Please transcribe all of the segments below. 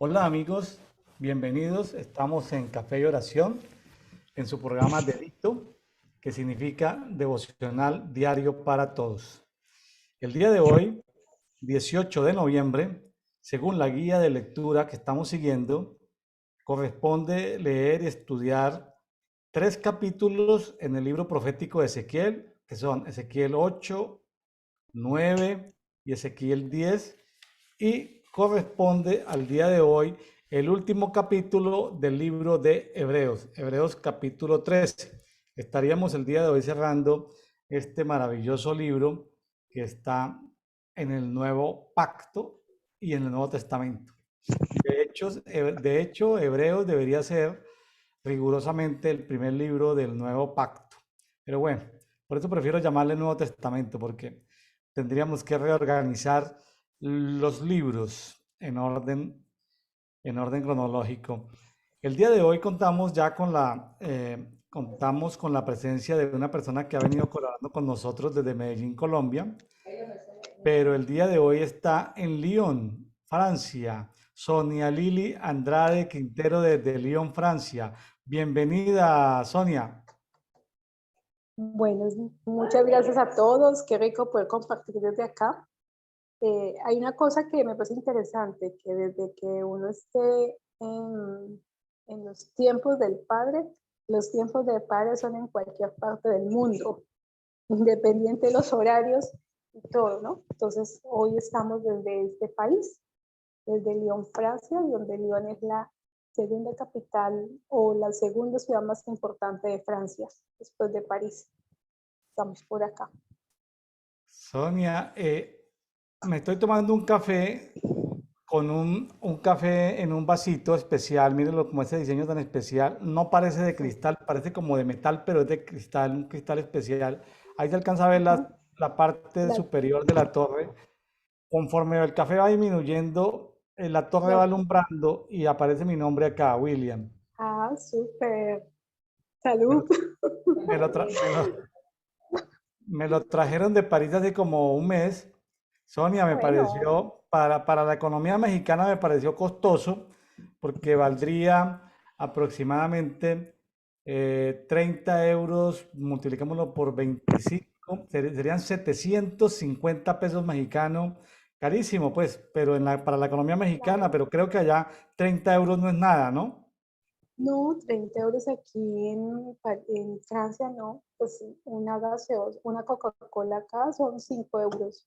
Hola amigos, bienvenidos. Estamos en Café y Oración, en su programa Dedicto, que significa devocional diario para todos. El día de hoy, 18 de noviembre, según la guía de lectura que estamos siguiendo, corresponde leer y estudiar tres capítulos en el libro profético de Ezequiel, que son Ezequiel 8, 9 y Ezequiel 10, y corresponde al día de hoy el último capítulo del libro de Hebreos, Hebreos capítulo 13. Estaríamos el día de hoy cerrando este maravilloso libro que está en el Nuevo Pacto y en el Nuevo Testamento. De hecho, Hebreos debería ser rigurosamente el primer libro del Nuevo Pacto. Pero bueno, por eso prefiero llamarle Nuevo Testamento, porque tendríamos que reorganizar los libros en orden cronológico. El día de hoy contamos con la presencia de una persona que ha venido colaborando con nosotros desde Medellín, Colombia, pero el día de hoy está en Lyon, Francia. Sonia Lili Andrade Quintero desde Lyon, Francia. Bienvenida, Sonia. Bueno, muchas gracias a todos. Qué rico poder compartir desde acá. Hay una cosa que me parece interesante, que desde que uno esté en los tiempos del Padre, los tiempos del Padre son en cualquier parte del mundo, independiente de los horarios y todo, ¿no? Entonces, hoy estamos desde este país, desde Lyon, Francia, donde Lyon es la segunda capital o la segunda ciudad más importante de Francia, después de París. Estamos por acá. Sonia, me estoy tomando un café con un café en un vasito especial. Mírenlo como ese diseño tan especial. No parece de Sí. cristal, parece como de metal, pero es de cristal, un cristal especial. Ahí se alcanza a ver Ujú. la parte La, superior de la torre. Conforme el café va disminuyendo, la torre va la, alumbrando y aparece mi nombre acá, William. súper. Me Salud. lo, me lo tra- me lo trajeron de París hace como un mes. Sonia, me Bueno, pareció, para la economía mexicana me pareció costoso porque valdría aproximadamente 30 euros, multiplicámoslo por 25, serían 750 pesos mexicanos. Carísimo, pues, pero para la economía mexicana, claro. pero creo que allá 30 euros no es nada, ¿no? No, 30 euros aquí en Francia, no. Pues una gaseosa, una Coca-Cola acá son 5 euros.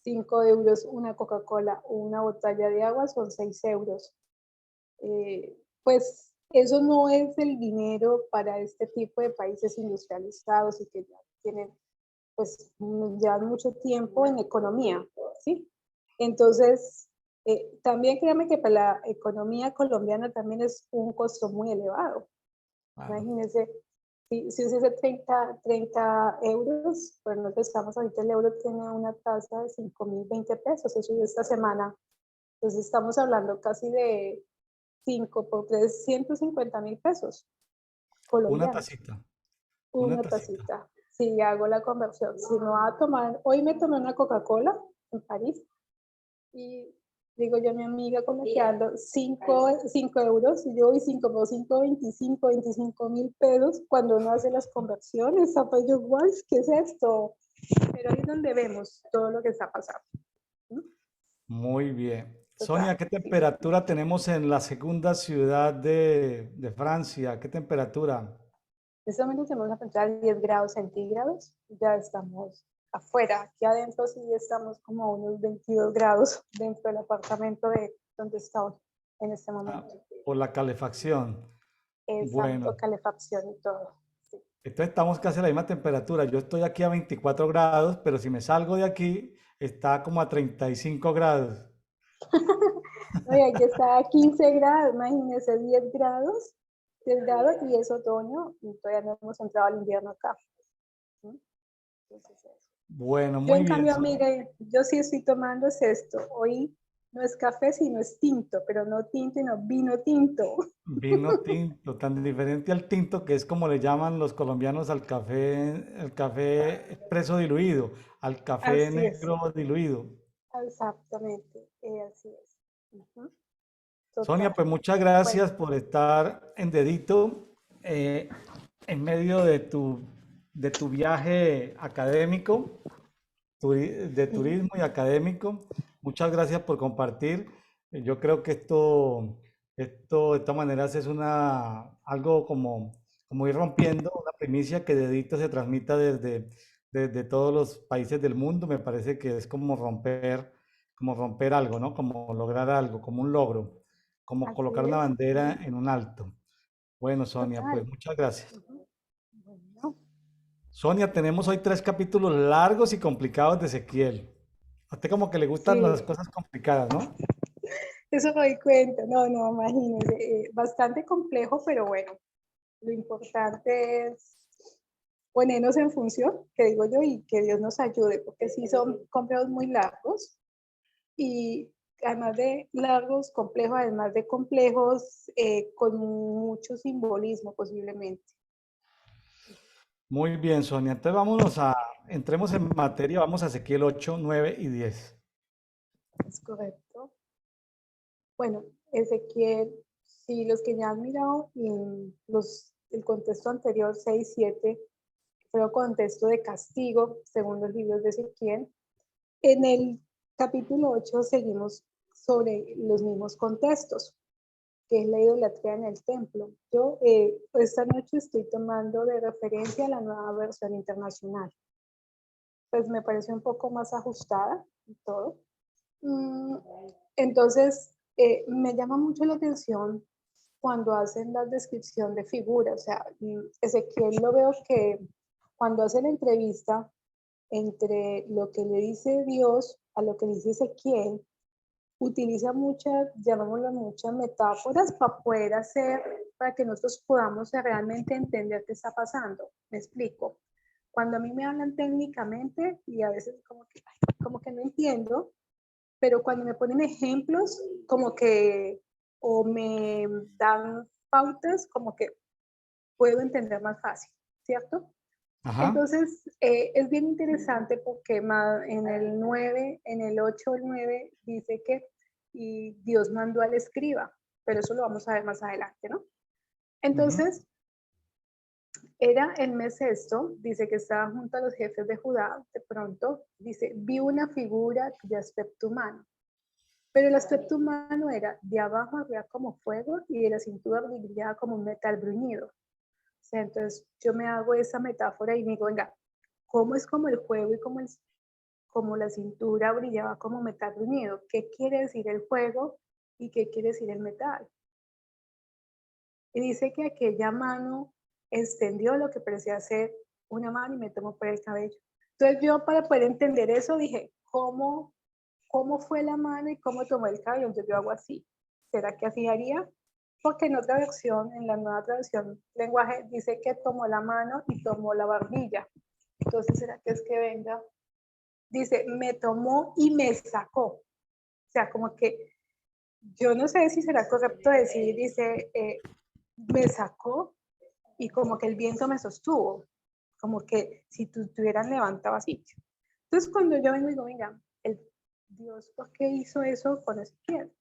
5 euros una Coca-Cola, una botella de agua son 6 euros. Pues eso no es el dinero para este tipo de países industrializados y que ya tienen, pues, llevan mucho tiempo en economía, ¿sí? Entonces, también créame que para la economía colombiana también es un costo muy elevado. Claro. Imagínense, si se hace 30 euros, pues nosotros estamos ahorita, el euro tiene una tasa de 5.020 pesos, eso de esta semana. Entonces estamos hablando casi de 5 por 3, 150.000 pesos Una colombianos. tacita, una Una tacita. tacita. Si hago la conversión, si no va a tomar, hoy me tomé una Coca-Cola en París y digo yo a mi amiga con la que ando, 5 euros, y yo voy 5 por 5, 25.000 pesos cuando uno hace las conversiones. Pues yo, guay, ¿qué es esto? Pero ahí es donde vemos todo lo que está pasando. ¿No? Muy bien. Sonia, Total, ¿qué sí. temperatura tenemos en la segunda ciudad de Francia? ¿Qué temperatura? En este momento tenemos una temperatura de 10 grados centígrados, ya estamos afuera, aquí adentro sí estamos como a unos 22 grados dentro del apartamento de donde estamos en este Ah, momento. por la calefacción. Exacto, Bueno, calefacción y todo. Sí. entonces estamos casi a la misma temperatura. Yo estoy aquí a 24 grados, pero si me salgo de aquí, está como a 35 grados. No, y aquí está a 15 grados, imagínense, 10 grados y es otoño y todavía no hemos entrado al invierno acá. ¿Sí? Entonces, eso. Bueno, Yo, muy en bien, cambio, Sonia. amiga, yo sí estoy tomando es esto. Hoy no es café, sino es tinto, pero no tinto, sino vino tinto. Vino tinto, tan diferente al tinto que es como le llaman los colombianos al café, el café expreso diluido, al café Así es, negro diluido. exactamente, así es. Ujú. Sonia, total. pues muchas Bueno, gracias por estar en Dedito eh, en medio de tu viaje académico, de sí, turismo y académico. Muchas gracias por compartir. Yo creo que esto de todas maneras es algo como ir rompiendo una primicia que Dedito se transmita desde todos los países del mundo. Me parece que es como romper algo, ¿no? Como lograr algo, como un logro, como así colocar una es. bandera en un alto. Bueno, Sonia, pues Total. muchas gracias. Ujú. Bueno, Sonia, tenemos hoy 3 capítulos largos y complicados de Ezequiel. A usted como que le gustan las sí, cosas complicadas, ¿no? eso me doy cuenta. No, no, imagínese. Bastante complejo, pero bueno, lo importante es ponernos en función, que digo yo, y que Dios nos ayude, porque sí son complejos muy largos y además de largos, complejos, además de complejos, con mucho simbolismo posiblemente. Muy bien, Sonia. Entonces entremos en materia, vamos a Ezequiel 8, 9 y 10. ¿Es correcto? Bueno, Ezequiel, si los que ya han mirado el contexto anterior, 6 7 fue un contexto de castigo, según los libros de Ezequiel. En el capítulo 8 seguimos sobre los mismos contextos, que es la idolatría en el templo. Yo esta noche estoy tomando de referencia la nueva versión internacional. Pues me parece un poco más ajustada y todo. Mm, Entonces, me llama mucho la atención cuando hacen la descripción de figuras. O sea, Ezequiel lo veo que cuando hace la entrevista entre lo que le dice Dios a lo que le dice Ezequiel, utiliza muchas, llamémoslo muchas metáforas para poder hacer, para que nosotros podamos realmente entender qué está pasando. Me explico. Cuando a mí me hablan técnicamente y a veces como que no entiendo, pero cuando me ponen ejemplos, como que, o me dan pautas, como que puedo entender más fácil, ¿cierto? Ajá. Entonces, es bien interesante porque en el 9, en el 8 el 9 dice que y Dios mandó al escriba, pero eso lo vamos a ver más adelante, ¿no? Ujú. Entonces, era el mes sexto, dice que estaba junto a los jefes de Judá, de pronto, dice, vi una figura de aspecto humano, pero el aspecto humano era de abajo arriba como fuego y de la cintura brillaba como un metal bruñido. O sea, entonces yo me hago esa metáfora y me digo, venga, ¿cómo es como el fuego y como la cintura brillaba como metal bruñido? ¿Qué quiere decir el fuego y qué quiere decir el metal? Y dice que aquella mano extendió lo que parecía ser una mano y me tomó por el cabello. Entonces yo para poder entender eso dije, ¿cómo fue la mano y cómo tomó el cabello? Entonces yo hago así. ¿Será que así haría? Porque en otra versión, en la nueva traducción lenguaje, dice que tomó la mano y tomó la barbilla. Entonces, ¿será que es que venga? Dice, me tomó y me sacó. O sea, como que yo no sé si será correcto decir, dice, me sacó y como que el viento me sostuvo, como que si tú estuvieras levantado así. Entonces, cuando yo vengo y digo, venga, el Dios, ¿por qué hizo eso con Ezequiel?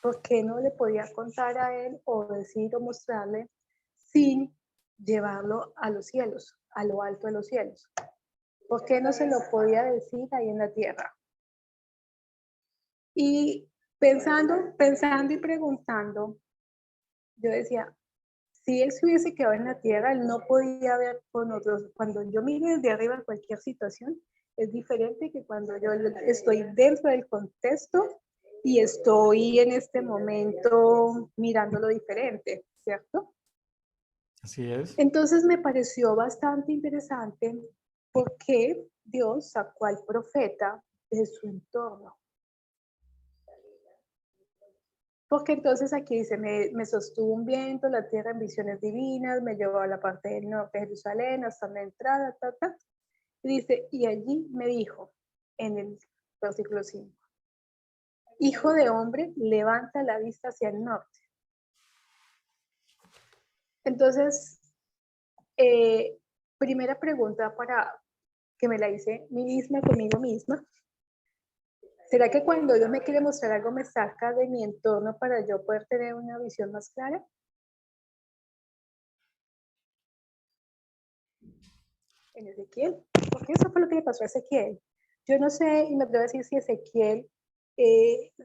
¿Por qué no le podía contar a él o decir o mostrarle sin llevarlo a los cielos, a lo alto de los cielos? ¿Por qué no se lo podía decir ahí en la tierra? Y pensando y preguntando, yo decía, si él se hubiese quedado en la tierra, él no podía ver con otros. Cuando yo miro desde arriba cualquier situación, es diferente que cuando yo estoy dentro del contexto y estoy en este momento mirándolo diferente, ¿cierto? Así es. Entonces me pareció bastante interesante porque Dios sacó al profeta de su entorno. Porque entonces aquí dice, me sostuvo un viento, la tierra en visiones divinas, me llevó a la parte del norte de Jerusalén, hasta la entrada, Y dice, y allí me dijo, en el versículo 5, hijo de hombre, levanta la vista hacia el norte. Entonces, eh, primera pregunta para que me la hice mí misma conmigo misma. ¿Será que cuando Dios me quiere mostrar algo me saca de mi entorno para yo poder tener una visión más clara? En Ezequiel, porque eso fue lo que le pasó a Ezequiel. Yo no sé, y me atrevo a decir si Ezequiel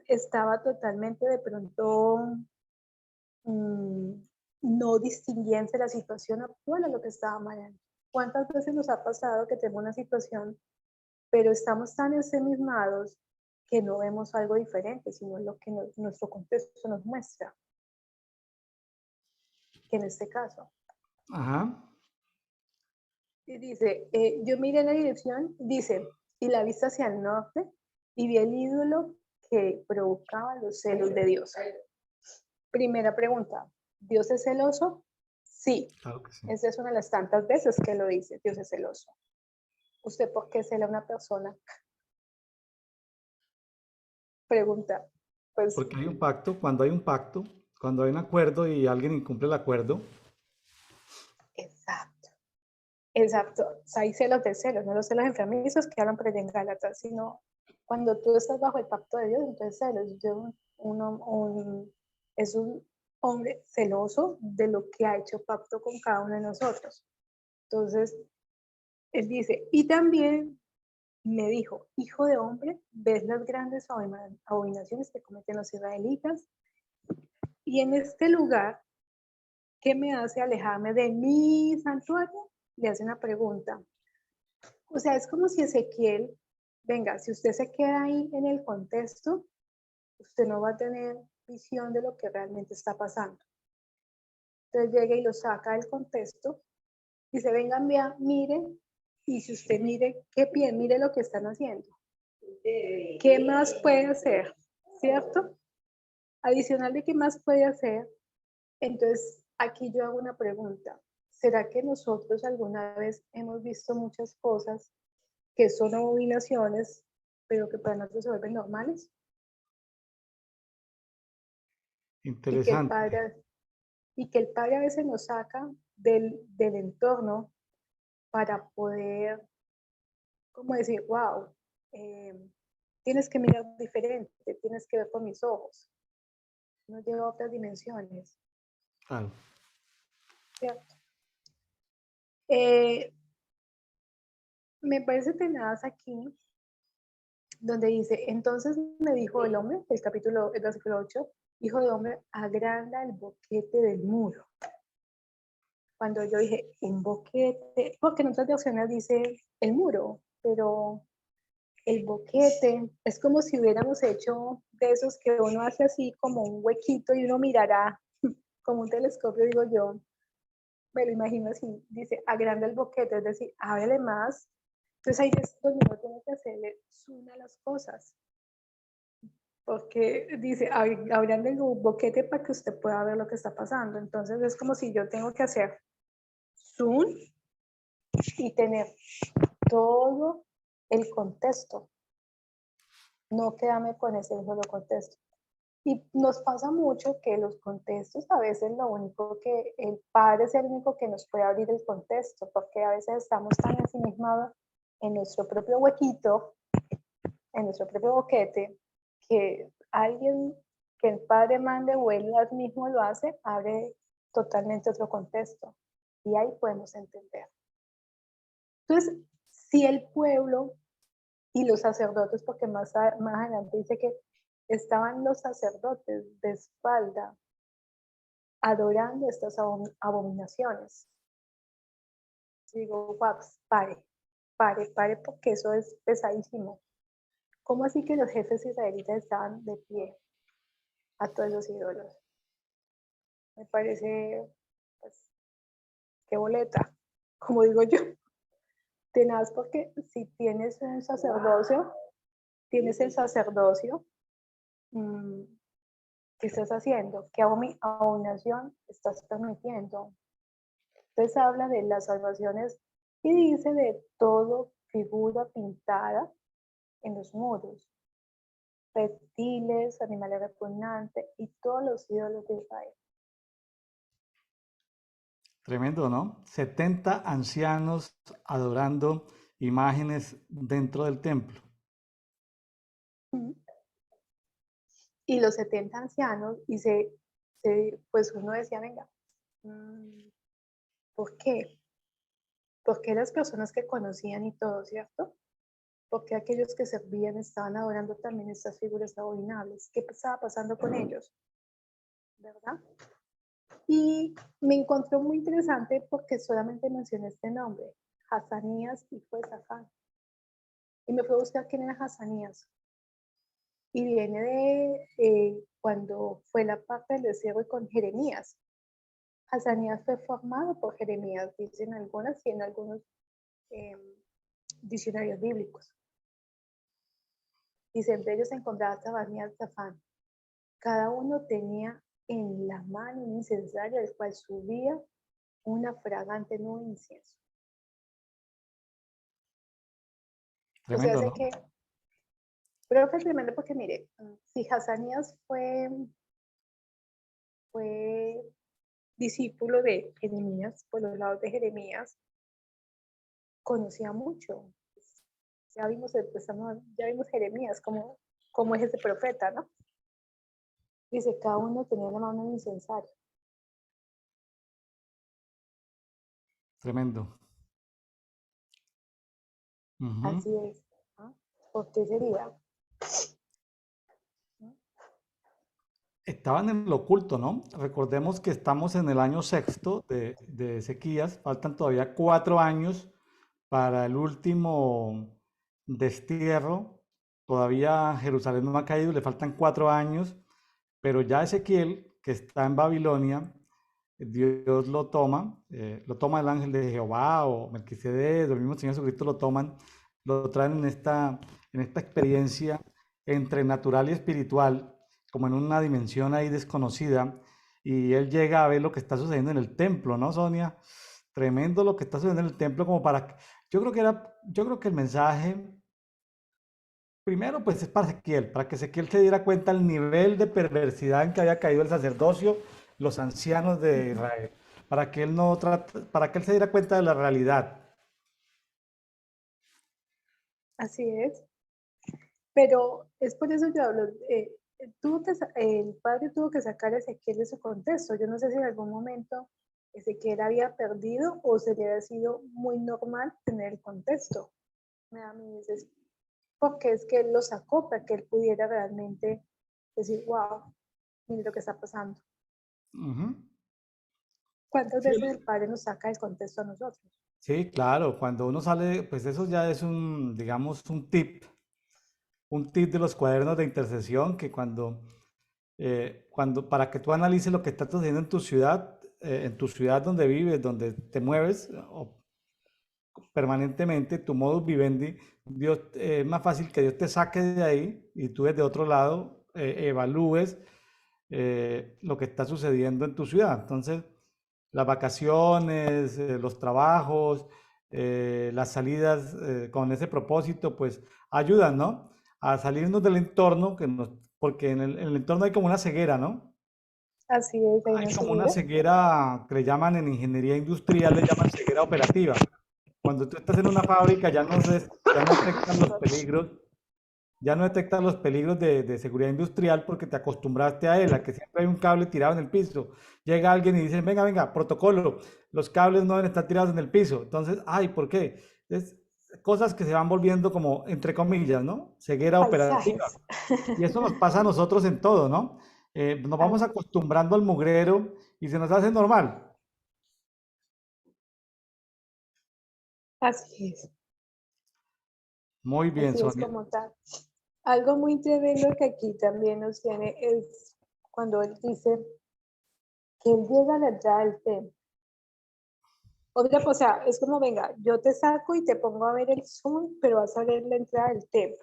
estaba totalmente de pronto no distinguiendo la situación actual a lo que estaba mal. ¿Cuántas veces nos ha pasado que tenemos una situación, pero estamos tan ensimismados que no vemos algo diferente, sino lo que nuestro contexto nos muestra? Que en este caso. Ajá. Y dice, yo miré en la dirección, dice, y la vista hacia el norte, y vi el ídolo que provocaba los celos de Dios. Primera pregunta, ¿Dios es celoso? Sí, Claro que sí. esa es una de las tantas veces que lo dice, Dios es celoso. ¿Usted por qué cela a una persona? Pregunta, pues Porque hay un pacto, cuando hay un acuerdo y alguien incumple el acuerdo, exacto, exacto. O sea, hay celos de celos, no los celos enfermizos que hablan por allá en Gálatas, sino cuando tú estás bajo el pacto de Dios, entonces celos. Es un hombre celoso de lo que ha hecho pacto con cada uno de nosotros. Entonces, él dice, y también me dijo, hijo de hombre, ¿ves las grandes abominaciones que cometen los israelitas? Y en este lugar, ¿qué me hace alejarme de mi santuario? Le hace una pregunta. O sea, es como si Ezequiel, venga, si usted se queda ahí en el contexto, usted no va a tener visión de lo que realmente está pasando. Entonces llega y lo saca del contexto, dice, venga, mire, y si usted mire, qué bien, mire lo que están haciendo. ¿Qué más puede hacer? ¿Cierto? Adicional de qué más puede hacer, entonces aquí yo hago una pregunta. ¿Será que nosotros alguna vez hemos visto muchas cosas que son abominaciones, pero que para nosotros se vuelven normales? Y que el interesante. Padre, y que el Padre a veces nos saca del entorno para poder, como decir, wow, eh, tienes que mirar diferente, tienes que ver con mis ojos, nos lleva a otras dimensiones, Claro. ¿cierto? Me parece tenaz aquí, donde dice, entonces me dijo el hombre, el versículo 8, hijo de hombre, agranda el boquete del muro. Cuando yo dije, un boquete, porque en otras versiones dice el muro, pero el boquete es como si hubiéramos hecho de esos que uno hace así como un huequito y uno mirará como un telescopio, digo yo, me lo imagino así, dice, agranda el boquete, es decir, ábrele más. Entonces ahí es donde uno tiene que hacerle zoom a las cosas, porque dice, agranda el boquete para que usted pueda ver lo que está pasando. Entonces es como si yo tengo que hacer zoom y tener todo el contexto, no quedarme con ese solo contexto. Y nos pasa mucho que los contextos a veces lo único que el padre es el único que nos puede abrir el contexto, porque a veces estamos tan ensimismados en nuestro propio huequito, en nuestro propio boquete, que alguien que el padre mande o él mismo lo hace, abre totalmente otro contexto. Y ahí podemos entender. Entonces, si el pueblo y los sacerdotes, porque más adelante dice que estaban los sacerdotes de espalda adorando estas abominaciones. Digo, Waps, pare, porque eso es pesadísimo. ¿Cómo así que los jefes israelitas estaban de pie a todos los ídolos? Me parece, pues, qué boleta, como digo yo. Tenaz, porque si tienes un sacerdocio, tienes el sacerdocio, mmm, ¿qué estás haciendo? ¿Qué abominación estás permitiendo? Entonces habla de las salvaciones y dice de todo figura pintada en los muros, reptiles, animales repugnantes y todos los ídolos de Israel. Tremendo, ¿no? 70 ancianos adorando imágenes dentro del templo. Mm. Y los 70 ancianos, y pues uno decía, venga, mm, ¿por qué? ¿Por qué las personas que conocían y todo, cierto? ¿Por qué aquellos que servían estaban adorando también estas figuras abominables? ¿Qué estaba pasando con ellos? ¿Verdad? Y me encontró muy interesante porque solamente mencioné este nombre, Hazanías, hijo de Safán. Y me fui a buscar quién era Hazanías. Y viene de cuando fue la parte del desierto con Jeremías. Hazanías fue formado por Jeremías, dicen algunas y en algunos eh, diccionarios bíblicos. Dice, entre ellos se encontraba Zabanías, Zafán. Cada uno tenía en la mano un incensario del cual subía una fragante nube de incienso. O sea, Tremendo, sé ¿no? que, creo que es tremendo porque mire, si Hazanías fue discípulo de Jeremías, por los lados de Jeremías, conocía mucho. Ya vimos, ya vimos Jeremías, como es ese profeta, ¿no? Dice, cada uno tenía en la mano un incensario. Tremendo. Ujú. Así es. ¿No? ¿Por qué sería? ¿No? Estaban en lo oculto, ¿no? Recordemos que estamos en el año sexto de sequías, faltan todavía 4 años para el último destierro. Todavía Jerusalén no ha caído, le faltan 4 años, pero ya Ezequiel, que está en Babilonia, Dios lo toma el ángel de Jehová o Melquisedec, o el mismo Señor Jesucristo lo toman, lo traen en esta experiencia entre natural y espiritual, como en una dimensión ahí desconocida, y él llega a ver lo que está sucediendo en el templo, ¿no, Sonia? Tremendo lo que está sucediendo en el templo, yo creo que el mensaje, primero, pues es para que Ezequiel se diera cuenta el nivel de perversidad en que había caído el sacerdocio, los ancianos de Ujú. Israel, para que él se diera cuenta de la realidad. Así es. Pero es por eso yo hablo, el padre tuvo que sacar a Ezequiel de su contexto. Yo no sé si en algún momento Ezequiel había perdido o se le había sido muy normal tener el contexto. Me da a mí dices, porque es que él lo sacó para que él pudiera realmente decir, wow, mire lo que está pasando. Ujú. ¿Cuántas Sí, veces el padre nos saca del contexto a nosotros? sí, claro, cuando uno sale, pues eso ya es digamos, un tip de los cuadernos de intercesión, que para que tú analices lo que está sucediendo en tu ciudad donde vives, donde te mueves, o permanentemente, tu modus vivendi, Dios, es más fácil que Dios te saque de ahí y tú desde otro lado evalúes lo que está sucediendo en tu ciudad. Entonces, las vacaciones, los trabajos, las salidas con ese propósito, pues ayudan, ¿no? A salirnos del entorno, porque en el entorno hay como una ceguera, ¿no? Así es, hay Hay una como una ceguera. ceguera que le llaman en ingeniería industrial, le llaman ceguera operativa. Cuando tú estás en una fábrica ya no detectan los peligros, ya no detectas los peligros de seguridad industrial porque te acostumbraste a él, a que siempre hay un cable tirado en el piso. Llega alguien y dice, venga, venga, protocolo, los cables no deben estar tirados en el piso. Entonces, ay, ¿por qué? Es cosas que se van volviendo como, entre comillas, ¿no? Ceguera operativa. Paisajes. Y eso nos pasa a nosotros en todo, ¿no? Nos vamos Así, acostumbrando al mugrero y se nos hace normal. así es. Muy bien, Así es Sonia. como tal. Algo muy tremendo que aquí también nos tiene es cuando él dice que él llega a la entrada del templo. Otra cosa, es como, venga, yo te saco y te pongo a ver el Zoom, pero vas a ver la entrada del templo.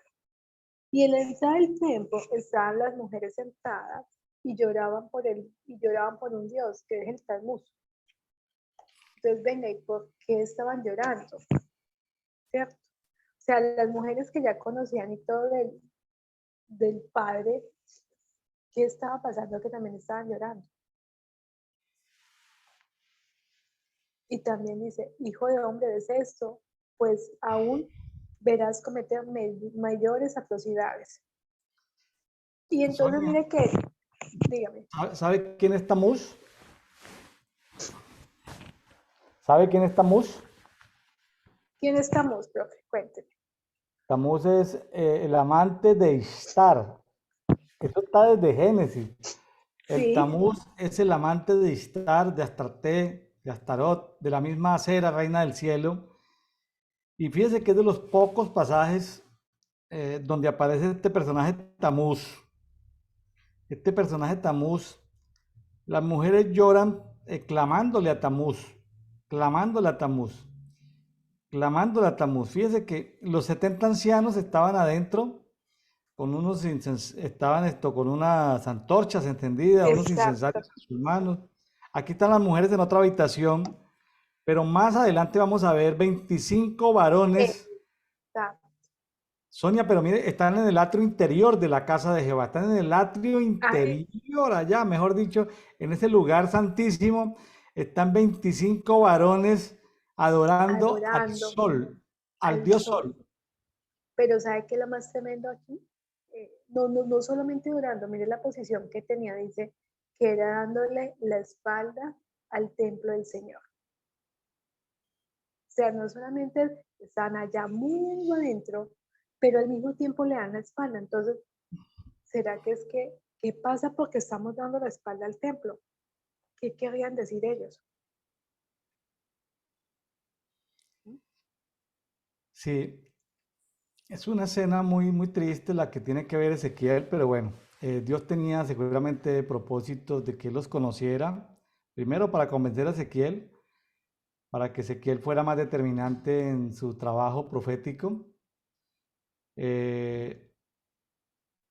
Y en la entrada del templo estaban las mujeres sentadas y lloraban por un Dios, que es el Talmud. Entonces, venga, ¿y por qué estaban llorando? ¿Cierto? O sea, las mujeres que ya conocían y todo del padre, ¿qué estaba pasando? Que también estaban llorando. Y también dice, hijo de hombre, ¿ves esto? Pues aún verás cometer mayores atrocidades. Y entonces Sonia, mire que, dígame, ¿sabe quién es Tamuz? ¿Sabe quién es Tamuz? ¿quién estamos, profe? Cuénteme. Tamuz es el amante de Ishtar. Eso está desde Génesis. El Sí, Tamuz es el amante de Ishtar, de Astarte, de Astarot, de la misma Acera, reina del cielo. Y fíjese que es de los pocos pasajes donde aparece este personaje Tamuz. Este personaje Tamuz, las mujeres lloran clamándole a Tamuz, clamándole a Tamuz, clamándole a Tamuz. Fíjese que los 70 ancianos estaban adentro con estaban con unas antorchas encendidas, unos exacto, incensarios en sus manos. Aquí están las mujeres en otra habitación, pero más adelante vamos a ver 25 varones. exacto. Sonia, pero mire, están en el atrio interior de la casa de Jehová, están en el atrio Ah, interior allá, mejor dicho, en ese lugar santísimo, están 25 varones adorando al adorando sol, al al dios sol. sol. Pero ¿sabe qué es lo más tremendo aquí? No solamente adorando, mire la posición que tenía, dice que era dándole la espalda al templo del Señor. O sea, no solamente están allá muy adentro, pero al mismo tiempo le dan la espalda. Entonces, ¿será que es que, qué pasa porque estamos dando la espalda al templo? ¿Qué querrían decir ellos? Sí, es una escena muy, muy triste la que tiene que ver Ezequiel, pero bueno, Dios tenía seguramente propósitos de que él los conociera, primero para convencer a Ezequiel, para que Ezequiel fuera más determinante en su trabajo profético. eh,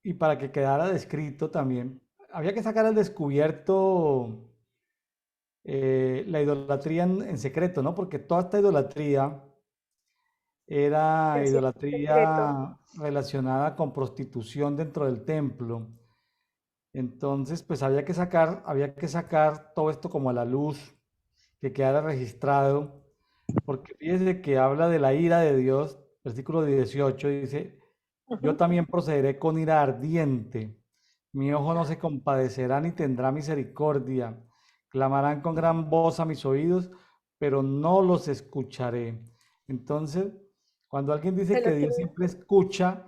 y para que quedara descrito también, había que sacar al descubierto la idolatría en secreto, ¿no? Porque toda esta idolatría era Es secreto. idolatría relacionada con prostitución dentro del templo. Entonces, pues había que sacar todo esto como a la luz, que quedara registrado, porque fíjese que habla de la ira de Dios, versículo 18 dice, yo Ujú. también procederé con ira ardiente. Mi ojo no se compadecerá ni tendrá misericordia. Clamarán con gran voz a mis oídos, pero no los escucharé. Entonces, cuando alguien dice que Pero Dios siempre escucha,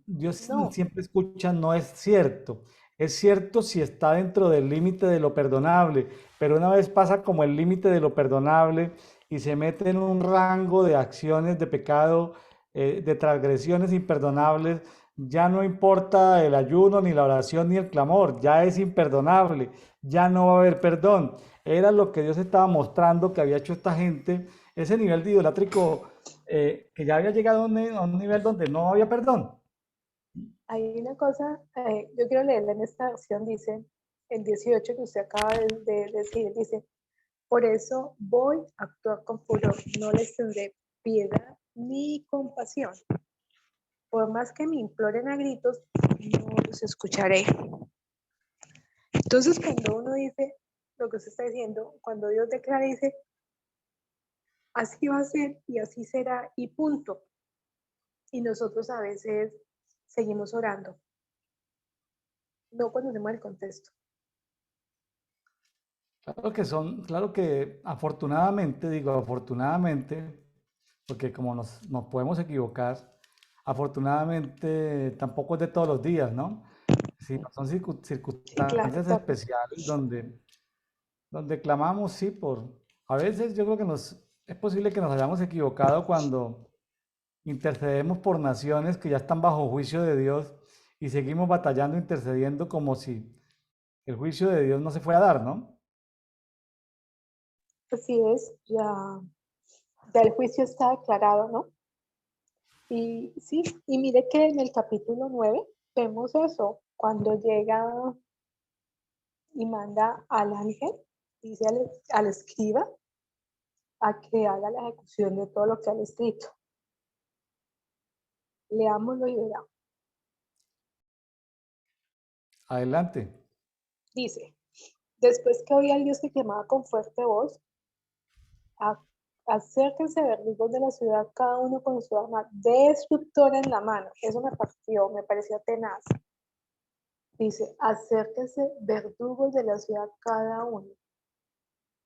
Dios no, siempre escucha, no es cierto. Es cierto si está dentro del límite de lo perdonable, pero una vez pasa como el límite de lo perdonable y se mete en un rango de acciones de pecado, de transgresiones imperdonables, ya no importa el ayuno, ni la oración, ni el clamor, ya es imperdonable, ya no va a haber perdón. Era lo que Dios estaba mostrando que había hecho esta gente, ese nivel de idolátrico que ya había llegado a un nivel donde no había perdón. hay una cosa, yo quiero leerla en esta versión, dice, el 18 que usted acaba de decir, dice, por eso voy a actuar con furor, no les tendré piedad ni compasión. Por más que me imploren a gritos, no los escucharé. Entonces, cuando uno dice lo que usted está diciendo, cuando Dios declara, dice, así va a ser y así será y punto. Y nosotros a veces seguimos orando, no conocemos el contexto. Claro que afortunadamente, digo afortunadamente, porque como nos podemos equivocar, afortunadamente tampoco es de todos los días, ¿no? Sí, son Sí, claro, circunstancias especiales donde clamamos, sí, a veces yo creo que es posible que nos hayamos equivocado cuando intercedemos por naciones que ya están bajo juicio de Dios y seguimos batallando, intercediendo como si el juicio de Dios no se fuera a dar, ¿no? así es, ya el juicio está declarado, ¿no? Y sí, y mire que en el capítulo 9 vemos eso, cuando llega y manda al ángel, dice al escriba, a que haga la ejecución de todo lo que han escrito. Leámoslo y verá. Adelante. Dice, después que oía al Dios que clamaba con fuerte voz, "A- acérquense verdugos de la ciudad, cada uno con su arma destructora en la mano". Eso me partió, me pareció tenaz. Dice, acérquese verdugos de la ciudad cada uno.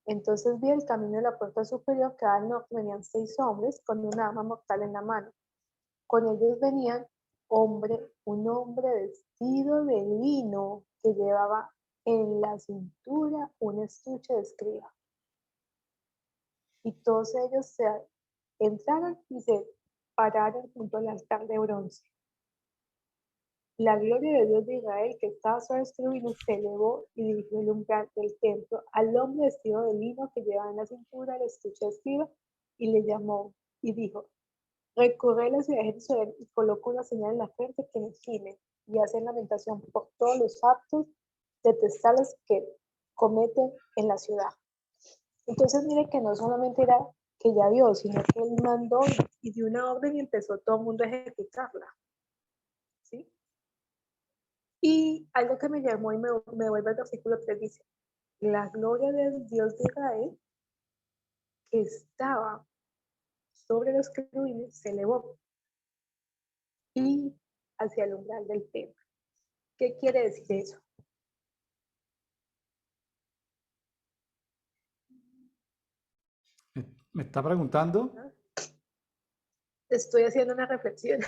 Entonces vi el camino de la puerta superior, que al norte venían 6 hombres con una arma mortal en la mano. Con ellos venían un hombre vestido de lino que llevaba en la cintura un estuche de escriba. Y todos ellos se entraron y se pararon junto al altar de bronce. La gloria de Dios de Israel, que estaba sobre los querubines, se elevó y dirigió el umbral del templo al hombre vestido de lino que llevaba en la cintura el estuche de escriba y le llamó y dijo: recorre la ciudad de Jerusalén y coloca una señal en la frente que nos gime y hace lamentación por todos los actos detestables que cometen en la ciudad. Entonces, mire que no solamente era que ya vio, sino que él mandó y dio una orden y empezó todo el mundo a ejecutarla. ¿Sí? Y algo que me llamó y me vuelve al versículo 3, dice: la gloria del Dios de Israel, que estaba sobre los querubines, se elevó y hacia el umbral del templo. ¿Qué quiere decir eso? ¿Me está preguntando? Estoy haciendo una reflexión.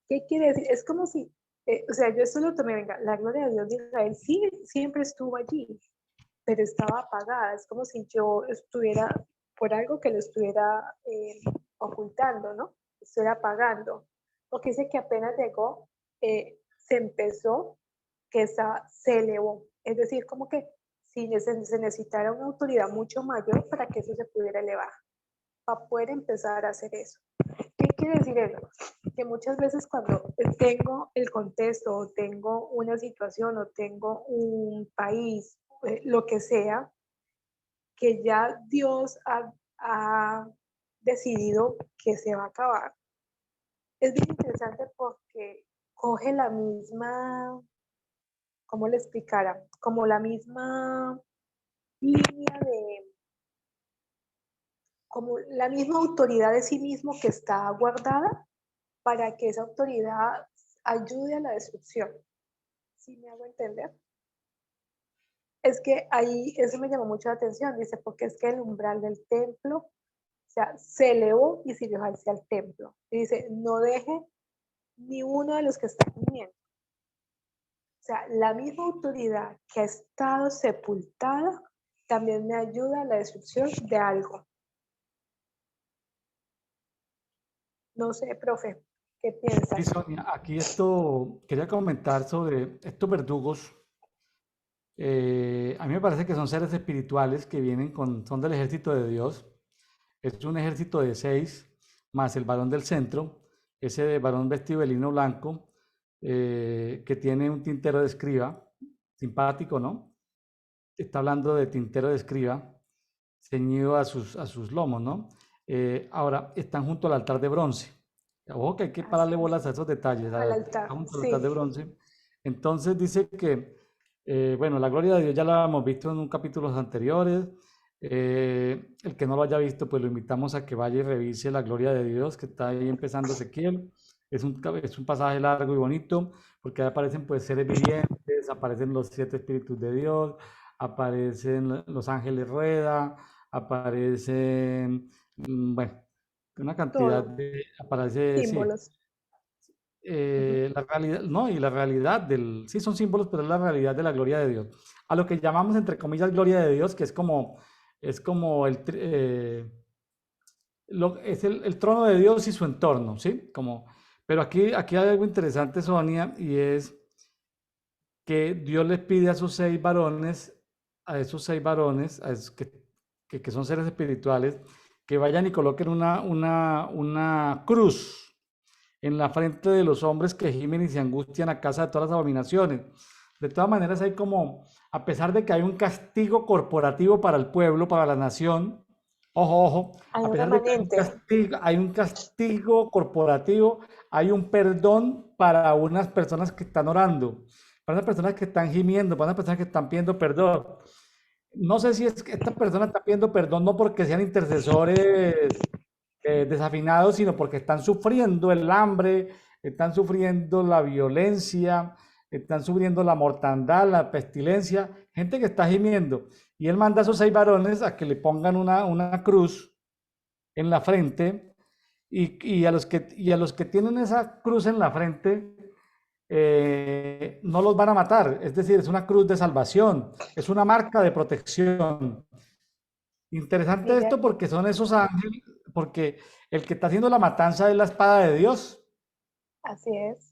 ¿Qué quiere decir? Es como si, o sea, yo esto lo tomé, venga, la gloria de Dios de Israel sí, siempre estuvo allí, pero estaba apagada. Es como si yo estuviera, por algo que lo estuviera ocultando, ¿no? Estuviera apagando. Porque dice que apenas llegó, se empezó, que se elevó. Es decir, como que si se necesitara una autoridad mucho mayor para que eso se pudiera elevar, para poder empezar a hacer eso. ¿Qué quiere decir eso? Que muchas veces cuando tengo el contexto o tengo una situación o tengo un país, lo que sea, que ya Dios ha decidido que se va a acabar, es bien interesante porque coge la misma, ¿cómo le explicara? Como la misma línea de, como la misma autoridad de sí mismo que está guardada para que esa autoridad ayude a la destrucción. ¿Sí me hago entender? Es que ahí eso me llamó mucho la atención, dice, porque es que el umbral del templo, o sea, se elevó y siguió hacia el templo. Y dice, no deje ni uno de los que están viniendo. O sea, la misma autoridad que ha estado sepultada también me ayuda a la destrucción de algo. No sé, profe, ¿qué Sí, piensas? Sonia, aquí esto quería comentar sobre estos verdugos. A mí me parece que son seres espirituales que vienen son del ejército de Dios. Es un ejército de 6, más el varón del centro, ese varón vestido de lino blanco, que tiene un tintero de escriba, simpático, ¿no? Está hablando de tintero de escriba, ceñido a sus lomos, ¿no? Ahora, están junto al altar de bronce. Ojo que hay que pararle Así es, bolas a esos detalles, al está altar, junto al altar de sí. bronce. Entonces dice que, bueno, la gloria de Dios ya la hemos visto en un capítulos anteriores. El que no lo haya visto, pues lo invitamos a que vaya y revise la gloria de Dios, que está ahí empezando Ezequiel. Es un pasaje largo y bonito, porque ahí aparecen pues seres vivientes, aparecen los 7 espíritus de Dios, aparecen los ángeles rueda, aparecen, bueno, una cantidad Todo, de, aparece, sí, símbolos. Ujú. la realidad, no, y la realidad sí son símbolos, pero es la realidad de la gloria de Dios. A lo que llamamos, entre comillas, gloria de Dios, que es como es el trono de Dios y su entorno, ¿sí? Pero aquí hay algo interesante, Sonia, y es que Dios les pide a sus 6 varones, a esos 6 varones, que son seres espirituales, que vayan y coloquen una cruz en la frente de los hombres que gimen y se angustian a causa de todas las abominaciones. De todas maneras, hay como, a pesar de que hay un castigo corporativo para el pueblo, para la nación, ojo, ojo, Hay a un pesar de que remanente. hay un castigo corporativo, hay un perdón para unas personas que están orando, para unas personas que están gimiendo, para unas personas que están pidiendo perdón. No sé si es que esta persona está pidiendo perdón no porque sean intercesores desafinados, sino porque están sufriendo el hambre, están sufriendo la violencia, están sufriendo la mortandad, la pestilencia, gente que está gimiendo. Y él manda a esos 6 varones a que le pongan una cruz en la frente y a los que tienen esa cruz en la frente no los van a matar. Es decir, es una cruz de salvación, es una marca de protección. Interesante Mira, esto porque son esos ángeles, porque el que está haciendo la matanza es la espada de Dios. así es.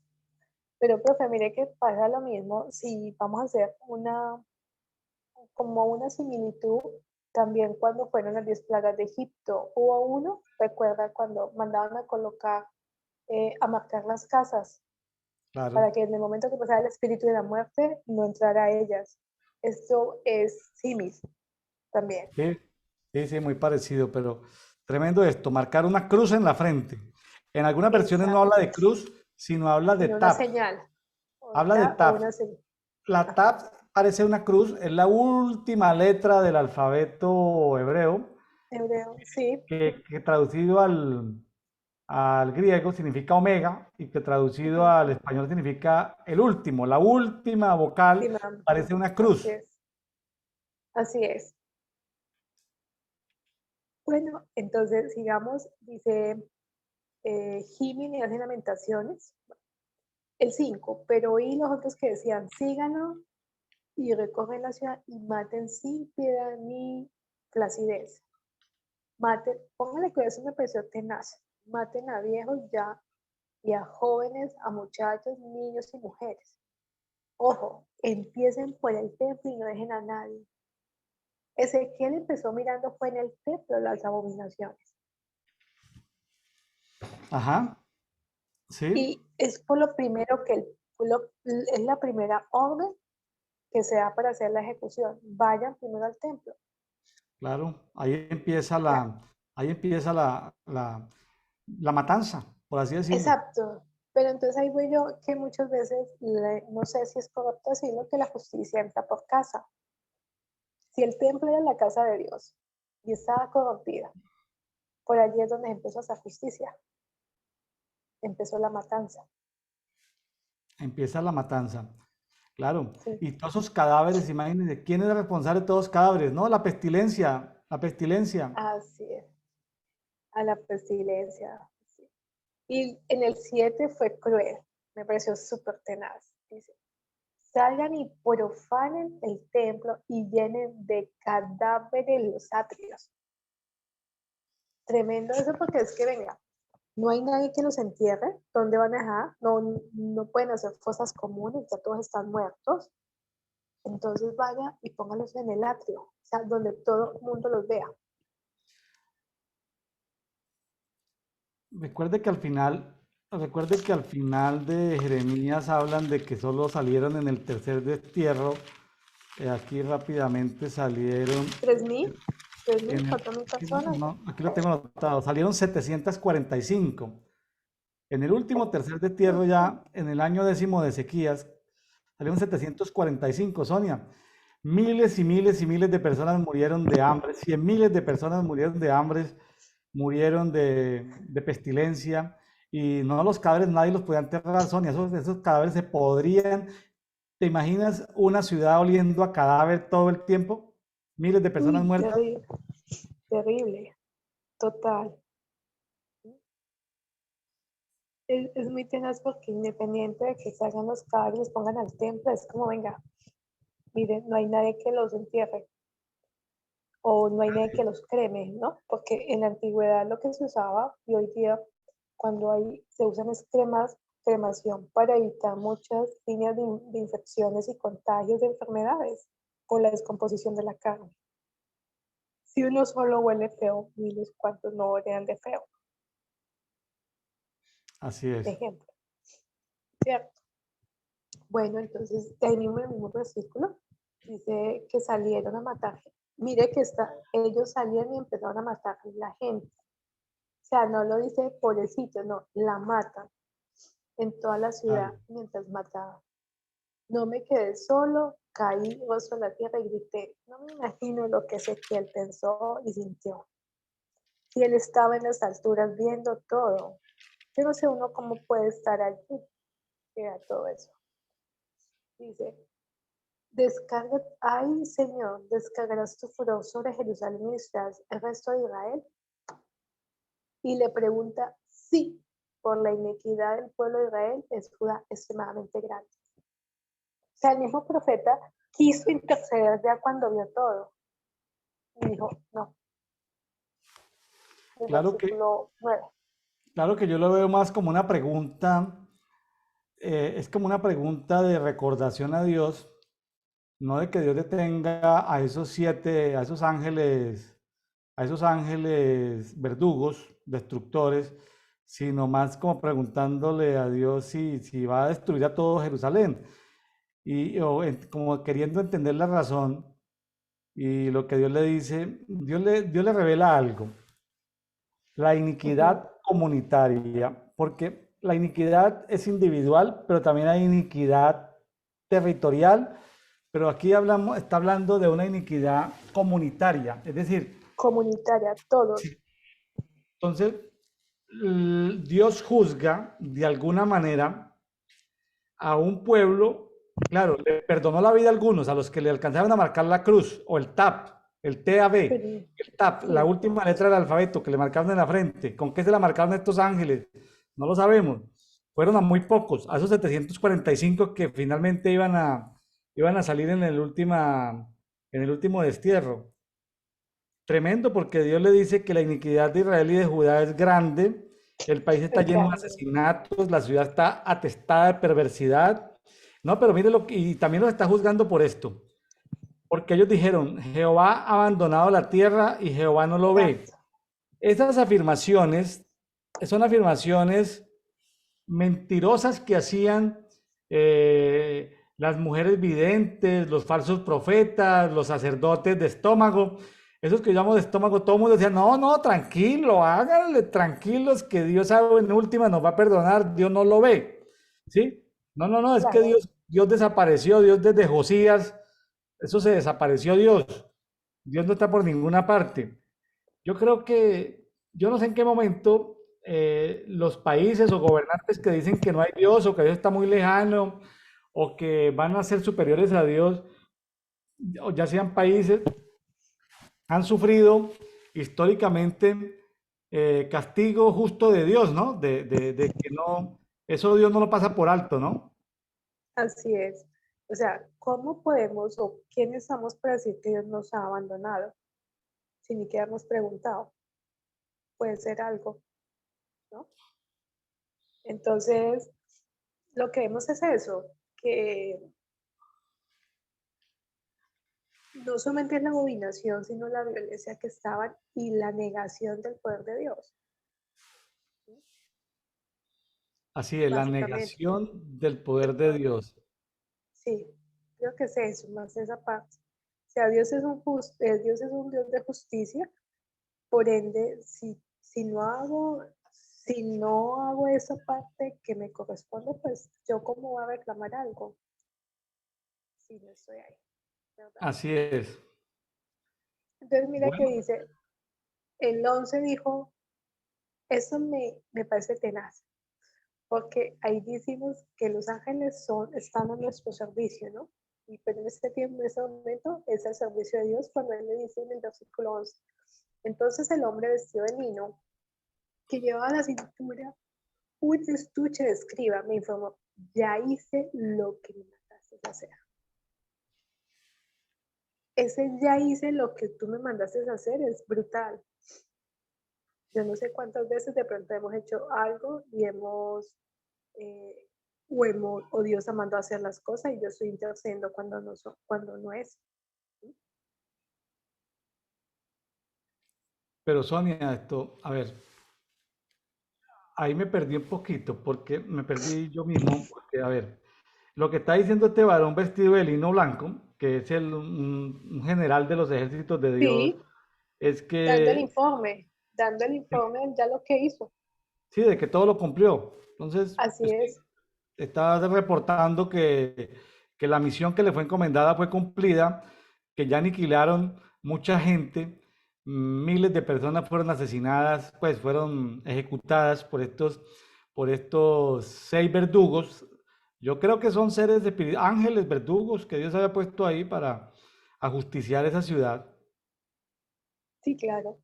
Pero, profe, mire que pasa lo mismo si vamos a hacer como una similitud, también cuando fueron las 10 plagas de Egipto, hubo uno, recuerda cuando mandaban a colocar, a marcar las casas, Claro. para que en el momento que pasara el espíritu de la muerte no entrara a ellas. Esto es símil también. Sí, sí, sí, muy parecido, pero tremendo esto, marcar una cruz en la frente. En algunas versiones no habla Exacto. de cruz, sino habla de Sino una tap. señal. O, Habla de o tap. una señal. La Ajá. tap parece una cruz, es la última letra del alfabeto hebreo, Hebreo, sí. que traducido al griego significa omega y que traducido Ujú. al español significa el último, la última vocal Última. parece una Así cruz. es. Así es. Bueno, entonces sigamos, dice Gimini hace lamentaciones, el 5, pero oí los otros que decían, síganos y recorren la ciudad y maten sin piedad ni flacidez. Maten, póngale que eso me pareció tenaz, maten a viejos ya y a jóvenes, a muchachos, niños y mujeres. Ojo, empiecen por el templo y no dejen a nadie. Ezequiel empezó mirando fue en el templo las abominaciones. Ajá, sí, Y es por lo primero que es la primera orden que se da para hacer la ejecución. Vayan primero al templo. claro, Ya. ahí empieza la matanza, por así decirlo. Exacto. Pero entonces ahí voy yo que muchas veces, no sé si es correcto decirlo, que la justicia entra por casa. Si el templo era la casa de Dios y estaba corrompida, por allí es donde empezó esa justicia, empezó la matanza. Empieza la matanza. Claro, Sí, y todos esos cadáveres, imagínense, ¿quién es el responsable de todos los cadáveres? No, la pestilencia, la pestilencia. así es, a la pestilencia. Sí. Y en el 7 fue cruel, me pareció súper tenaz. Dice, salgan y profanen el templo y llenen de cadáveres los atrios. Tremendo eso porque es que, venga, no hay nadie que los entierre. ¿Dónde van a dejar? No, no pueden hacer fosas comunes, ya todos están muertos. Entonces vaya y póngalos en el atrio, o sea, donde todo el mundo los vea. Recuerde que al final de Jeremías hablan de que solo salieron en el tercer destierro. Aquí rápidamente salieron, 3.000, 3.000, en el- 4.000 aquí, personas. no, aquí lo tengo anotado, salieron 745. En el último tercer destierro ya, en el año 10º de Ezequías, salieron 745, Sonia. Miles y miles y miles de personas murieron de hambre, 100 miles de personas murieron de hambre, murieron de pestilencia, y no los cadáveres nadie los podía enterrar, Sonia, esos cadáveres se podrían. ¿Te imaginas una ciudad oliendo a cadáver todo el tiempo? Miles de personas Uy, muertas. terrible, terrible, total. Es muy tenaz porque independiente de que salgan los cadáveres y los pongan al templo, es como, venga, miren, no hay nadie que los entierre o no hay nadie que los creme, ¿no? Porque en la antigüedad lo que se usaba y hoy día cuando se usan es cremación para evitar muchas líneas de infecciones y contagios de enfermedades por la descomposición de la carne. Si uno solo huele feo, miles cuantos no huelen de feo. Así es. Ejemplo, ¿cierto? Bueno, entonces, ahí mismo en el mismo versículo dice que salieron a matar. Mire que ellos salieron y empezaron a matar a la gente. O sea, no lo dice pobrecito, no, la matan en toda la ciudad Claro. mientras mataban. No me quedé solo, caí rostro en la tierra y grité. No me imagino lo que Ezequiel pensó y sintió. Si él estaba en las alturas viendo todo, yo no sé uno cómo puede estar allí, era todo eso. Dice, descarga, ay Señor, descargarás tu furor sobre Jerusalén y destruirás el resto de Israel. Y le pregunta, sí, por la iniquidad del pueblo de Israel es Judá extremadamente grande. O sea, el mismo profeta quiso interceder ya cuando vio todo. Y dijo, no, el Claro que, versículo 9. claro que yo lo veo más como una pregunta, es como una pregunta de recordación a Dios, no de que Dios detenga a esos siete, a esos ángeles verdugos, destructores, sino más como preguntándole a Dios si va a destruir a todo Jerusalén. Como queriendo entender la razón y lo que Dios le dice, Dios le revela algo, la Ujú. iniquidad comunitaria, porque la iniquidad es individual, pero también hay iniquidad territorial, pero aquí hablamos, está hablando de una iniquidad comunitaria, es decir, Comunitaria, todos. entonces Dios juzga de alguna manera a un pueblo, claro, le perdonó la vida a algunos, a los que le alcanzaron a marcar la cruz o el TAP, el TAB, Pero, el TAP, la sí, última letra del alfabeto que le marcaron en la frente. ¿Con qué se la marcaron estos ángeles? No lo sabemos. Fueron a muy pocos, a esos 745 que finalmente iban a salir en el último destierro. Tremendo porque Dios le dice que la iniquidad de Israel y de Judá es grande, el país está es lleno de grande. asesinatos, la ciudad está atestada de perversidad. No, pero mire y también los está juzgando por esto, porque ellos dijeron, Jehová ha abandonado la tierra y Jehová no lo ve. Exacto. Esas afirmaciones son afirmaciones mentirosas que hacían las mujeres videntes, los falsos profetas, los sacerdotes de estómago, esos que llamamos de estómago, todo el mundo decía, no, no, tranquilo, háganle tranquilos que Dios sabe en última nos va a perdonar, Dios no lo ve, ¿sí? No, no, no, es que Claro, Dios desapareció, Dios desde Josías, eso se desapareció Dios, Dios no está por ninguna parte. Yo creo que, yo no sé en qué momento los países o gobernantes que dicen que no hay Dios o que Dios está muy lejano o que van a ser superiores a Dios, o ya sean países, han sufrido históricamente castigo justo de Dios, ¿no? De que no, eso Dios no lo pasa por alto, ¿no? así es. O sea, ¿cómo podemos o quiénes somos para decir que Dios nos ha abandonado? Si ni siquiera hemos preguntado. Puede ser algo, ¿no? Entonces, lo que vemos es eso, que no solamente es la abominación, sino la violencia que estaban y la negación del poder de Dios, ¿sí? Así es, la Básicamente. negación del poder de Dios. Sí, creo que es eso, más esa parte. O sea, Dios es un Dios de justicia, por ende, si no hago esa parte que me corresponde, pues yo cómo voy a reclamar algo si no estoy ahí, ¿verdad? Así es. Entonces mira que Bueno, dice, el 11 dijo, eso me parece tenaz, porque ahí decimos que los ángeles están a nuestro servicio, ¿no? Y pero en este tiempo, en este momento, es el servicio de Dios cuando Él le dice en el versículo 11. Entonces el hombre vestido de lino, que llevaba a la cintura un estuche de escriba, me informó, ya hice lo que me mandaste hacer. Ese ya hice lo que tú me mandaste hacer es brutal. Yo no sé cuántas veces de pronto hemos hecho algo y eh, o Dios ha mandado a hacer las cosas y yo estoy intercediendo cuando no es. pero Sonia, esto, a ver, ahí me perdí un poquito, porque me perdí yo mismo, porque, a ver, lo que está diciendo este varón vestido de lino blanco, que es un general de los ejércitos de Dios, Sí, es dando el que, informe, dando el informe ya lo que hizo. sí, de que todo lo cumplió. Entonces, Así es, está reportando que la misión que le fue encomendada fue cumplida, que ya aniquilaron mucha gente, miles de personas fueron asesinadas, pues fueron ejecutadas por estos seis verdugos, Yo creo que son seres ángeles, verdugos, que Dios había puesto ahí para ajusticiar esa ciudad. Sí, claro.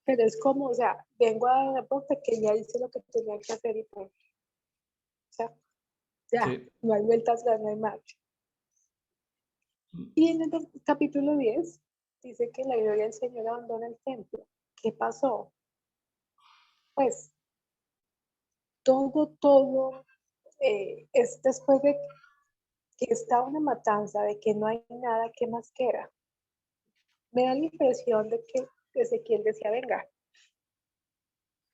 Pero es como, o sea, vengo a dar reporte que ya hice lo que tenía que hacer y pues, o sea, ya, Sí. no hay vueltas, no hay marcha. Y en el capítulo 10 dice que la gloria del Señor abandona el templo. ¿Qué pasó? Pues todo es después de que está una matanza, de que no hay nada que más queda. Me da la impresión de que Ezequiel decía, venga,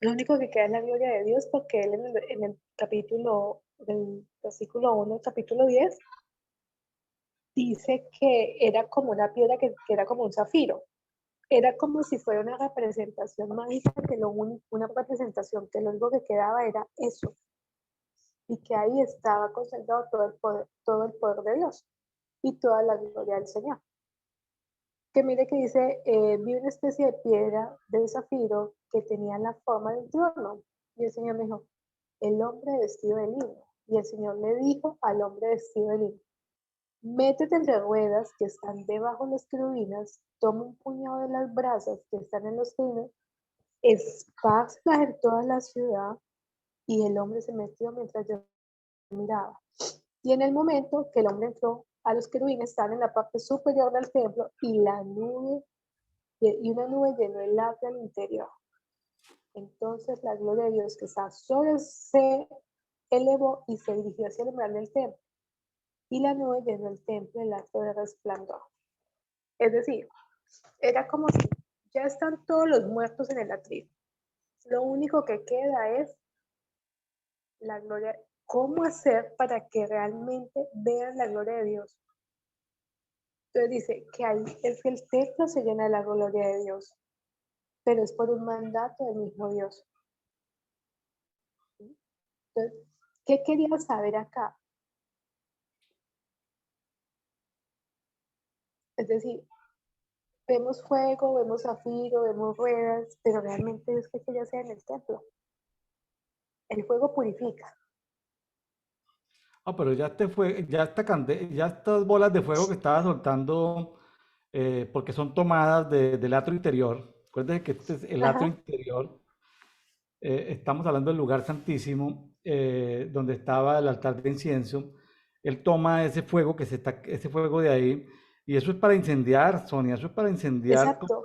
lo único que queda es la gloria de Dios, porque él en el capítulo, del versículo 1, capítulo 10, dice que era como una piedra que era como un zafiro. Era como si fuera una representación mágica, que una representación que lo único que quedaba era eso, y que ahí estaba concentrado todo el poder de Dios y toda la gloria del Señor. Que mire que dice, vi una especie de piedra de zafiro que tenía la forma de un trono. Y el Señor me dijo, el hombre vestido de lino. Y el Señor le dijo al hombre vestido de lino, métete entre ruedas que están debajo de las querubines, toma un puñado de las brasas que están en los querubines, espárcelas en toda la ciudad. Y el hombre se metió mientras yo miraba. Y en el momento que el hombre entró, a los querubines están en la parte superior del templo y una nube llenó el atrio al interior. Entonces la gloria de Dios que está sobre se elevó y se dirigió hacia el umbral del templo. Y la nube llenó el templo, el atrio de resplandor. Es decir, era como si ya están todos los muertos en el atrio. Lo único que queda es la gloria. ¿Cómo hacer para que realmente vean la gloria de Dios? Entonces dice que ahí es que el templo se llena de la gloria de Dios, pero es por un mandato del mismo Dios. Entonces, ¿qué quería saber acá? Es decir, vemos fuego, vemos zafiro, vemos ruedas, pero realmente es que ya sea en el templo. El fuego purifica. Ah, pero ya ya estas bolas de fuego que estaba soltando, porque son tomadas del atrio interior. Recuerden que este es el atrio Ajá, interior. Estamos hablando del lugar santísimo, donde estaba el altar de incienso. Él toma ese fuego ese fuego de ahí, y eso es para incendiar, Sonia, eso es para incendiar, exacto,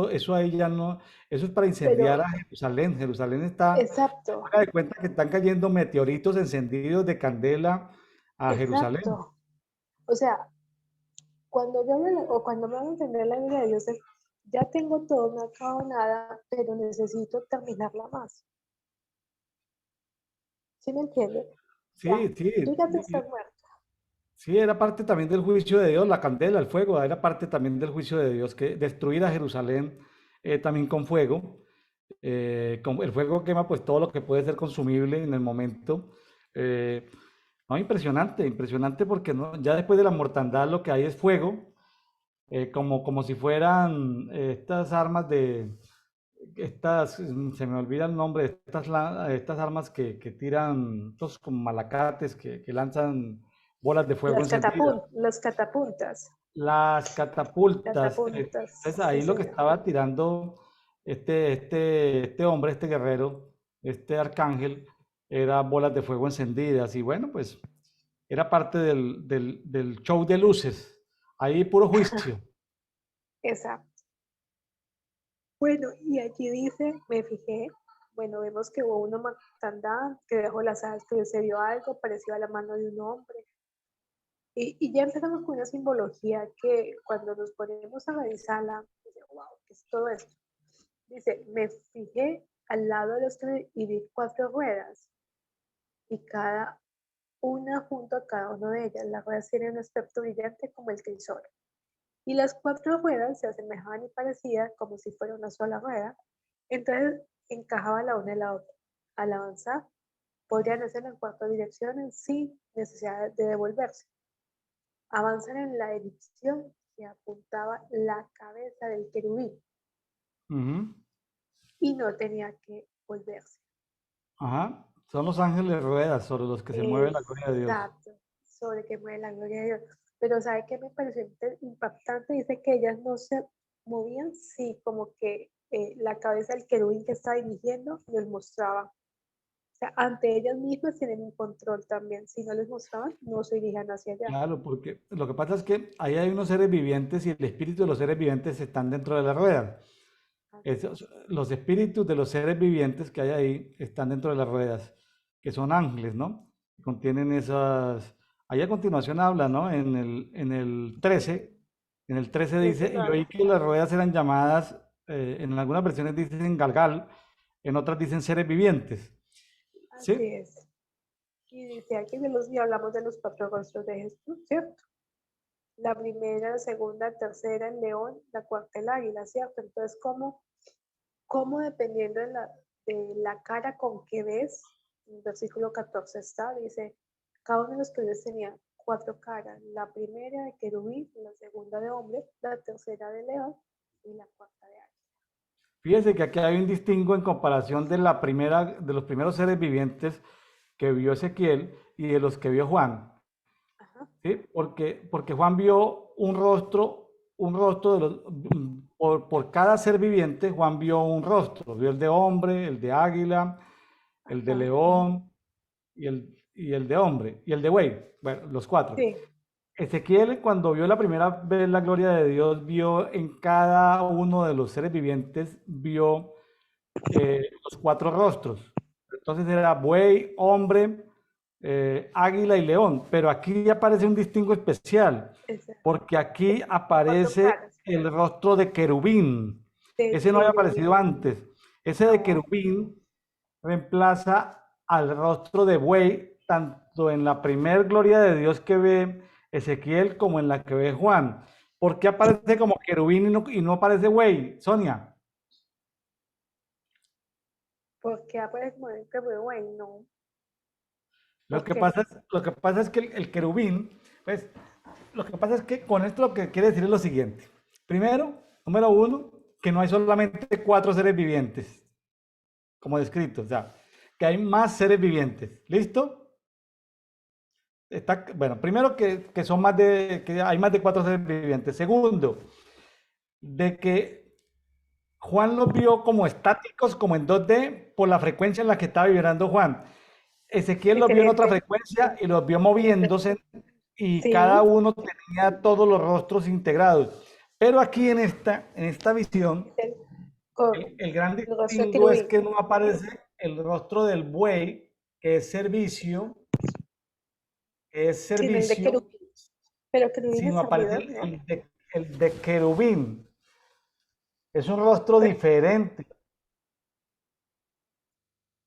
eso ahí ya no, eso es para incendiar pero a Jerusalén. Jerusalén está, exacto, haga de cuenta que están cayendo meteoritos encendidos de candela a Jerusalén. exacto. O sea, cuando yo o cuando me van a entender la vida de Dios es, ya tengo todo, no acabo nada, pero necesito terminarla más. ¿Sí me entiendes? Ya, Sí, sí, tú ya te estás muerto. sí, era parte también del juicio de Dios, la candela, el fuego, era parte también del juicio de Dios, que destruir a Jerusalén también con fuego. El fuego quema pues todo lo que puede ser consumible en el momento. Eh, no, impresionante, impresionante porque no, ya después de la mortandad lo que hay es fuego, como si fueran estas armas se me olvida el nombre, estas armas que tiran, estos como malacates que lanzan bolas de fuego encendidas. Las catapuntas, Las catapultas. catapuntas, Entonces sí, ahí lo que señor. estaba tirando este hombre, este guerrero, este arcángel, era bolas de fuego encendidas. Y bueno, pues era parte del show de luces. Ahí puro juicio. Exacto. Bueno, y allí dice, me fijé, bueno, vemos que hubo una matandad que dejó las alas, que se vio algo parecido a la mano de un hombre. Y ya empezamos con una simbología que cuando nos ponemos a revisarla, dice, wow, ¿qué es todo esto? Dice, me fijé al lado de los tres y vi cuatro ruedas y cada una junto a cada una de ellas. Las ruedas tienen un aspecto brillante como el crisol. Y las cuatro ruedas se asemejaban y parecían como si fuera una sola rueda. Entonces encajaba la una en la otra. Al avanzar, podrían hacerlo en cuatro direcciones sin necesidad de devolverse. Avanzan en la dirección que apuntaba la cabeza del querubín Ujú. y no tenía que volverse. Ajá. Son los ángeles ruedas sobre los que se mueve la gloria de Dios. Exacto, sobre que mueve la gloria de Dios. Pero ¿sabe qué me pareció impactante? Dice que ellas no se movían, sí, como que la cabeza del querubín que está dirigiendo les mostraba. O sea, ante ellas mismas tienen un control también. Si no les mostraban, no se dirigían hacia allá. Claro, porque lo que pasa es que ahí hay unos seres vivientes y el espíritu de los seres vivientes están dentro de la rueda. Así es. Los espíritus de los seres vivientes que hay ahí están dentro de las ruedas, que son ángeles, ¿no? Contienen esas... Ahí a continuación habla, ¿no? En el 13, en el 13 De eso dice, y oí habla. que las ruedas eran llamadas, en algunas versiones dicen galgal, en otras dicen seres vivientes, Así ¿sí? es. Y dice aquí y hablamos de los cuatro rostros de Jesús, ¿cierto? La primera, la segunda, la tercera, el león, la cuarta, el águila, ¿cierto? Entonces, ¿cómo dependiendo de la cara con que ves, en el versículo 14 está, dice, cada uno de los querubines tenía cuatro caras, la primera de querubín, la segunda de hombre, la tercera de león y la cuarta de águila. Fíjese que aquí hay un distingo en comparación de la primera, de los primeros seres vivientes que vio Ezequiel y de los que vio Juan. Ajá, ¿Sí? Porque Juan vio un rostro de por cada ser viviente, Juan vio un rostro, vio el de hombre, el de águila, el de ajá, león y el de hombre, y el de buey, bueno, los cuatro. sí, Ezequiel, cuando vio la primera vez la gloria de Dios, vio en cada uno de los seres vivientes, vio los cuatro rostros. Entonces era buey, hombre, águila y león. Pero aquí aparece un distingo especial, esa, porque aquí de cuatro aparece caras, el rostro de querubín. de Ese no había aparecido querubín, antes. Ese de no, querubín reemplaza al rostro de buey, tanto en la primer gloria de Dios que ve Ezequiel como en la que ve Juan. ¿Por qué aparece como querubín y no aparece buey, Sonia? porque aparece como el querubín, no, Lo que porque pasa es, lo que pasa es que el querubín, pues, lo que pasa es que con esto lo que quiere decir es lo siguiente. Primero, número uno, que no hay solamente cuatro seres vivientes, como descrito, o sea, que hay más seres vivientes. ¿Listo? Bueno, primero que son que hay más de cuatro seres vivientes. Segundo, de que Juan los vio como estáticos, como en 2D, por la frecuencia en la que estaba vibrando Juan. Ezequiel los vio en otra diferente, frecuencia y los vio diferente, moviéndose y cada sí, uno tenía todos los rostros integrados. Pero aquí en esta visión, es con el gran el rostro de distingo es querubín, que no aparece el rostro del buey, que es servicio, que es sino el de servicio, querubín. Pero querubín es sino aparece servidor, el, ¿no? el de, el de querubín. Es un rostro diferente.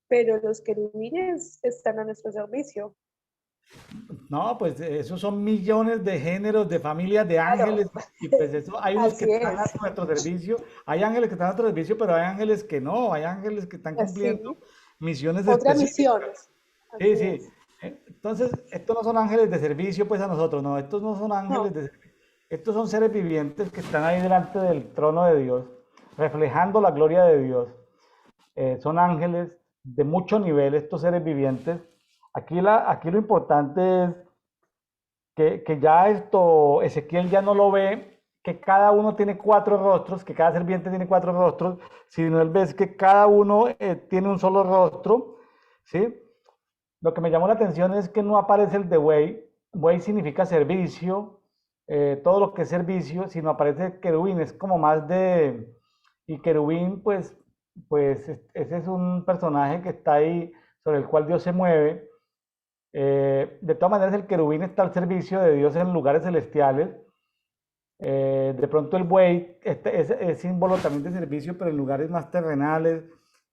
Pero los querubines están a nuestro servicio. No, pues esos son millones de géneros, de familias de Claro, ángeles, y pues eso, hay unos que así están a es, nuestro servicio, hay ángeles que están a nuestro servicio, pero hay ángeles que no, hay ángeles que están cumpliendo así. misiones Otra específicas. misión, Sí, así sí. es. Entonces, estos no son ángeles de servicio, pues a nosotros, no, estos no son ángeles No, de servicio, estos son seres vivientes que están ahí delante del trono de Dios, reflejando la gloria de Dios. Son ángeles de mucho nivel, estos seres vivientes. Aquí lo importante es que ya esto, Ezequiel ya no lo ve, que cada uno tiene cuatro rostros, que cada serpiente tiene cuatro rostros, sino él ve que cada uno tiene un solo rostro, ¿sí? Lo que me llamó la atención es que no aparece el de buey, buey significa servicio, todo lo que es servicio, sino aparece querubín, es como más de, y querubín pues ese es un personaje que está ahí, sobre el cual Dios se mueve, de todas maneras, el querubín está al servicio de Dios en lugares celestiales. De pronto el buey es símbolo también de servicio, pero en lugares más terrenales.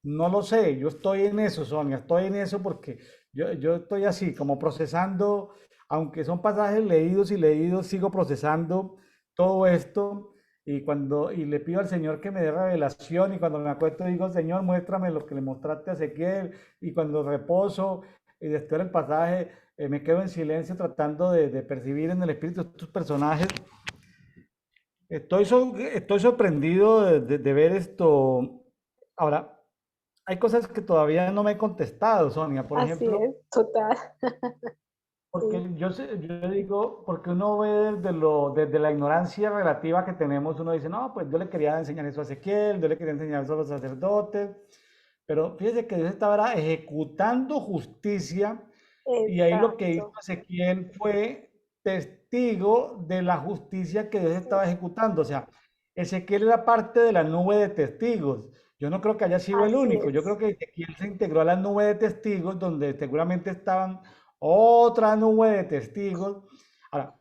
No lo sé, yo estoy en eso, Sonia, estoy en eso porque yo estoy así, como procesando, aunque son pasajes leídos y leídos, sigo procesando todo esto y le pido al Señor que me dé revelación y cuando me acuesto digo, Señor, muéstrame lo que le mostraste a Ezequiel y cuando reposo y después el pasaje, me quedo en silencio tratando de percibir en el espíritu estos personajes. Estoy sorprendido de ver esto. Ahora, hay cosas que todavía no me he contestado, Sonia. Por Así ejemplo, es, total. Sí, porque yo digo, porque uno ve desde la ignorancia relativa que tenemos, uno dice, no, pues yo le quería enseñar eso a Ezequiel, yo le quería enseñar eso a los sacerdotes, pero fíjese que Dios estaba era ejecutando justicia y ahí lo que hizo exacto. Ezequiel fue testigo de la justicia que Dios estaba ejecutando. O sea, Ezequiel era parte de la nube de testigos. Yo no creo que haya sido el Así único. Yo creo es. que Ezequiel se integró a la nube de testigos, donde seguramente estaban otra nube de testigos. Ahora,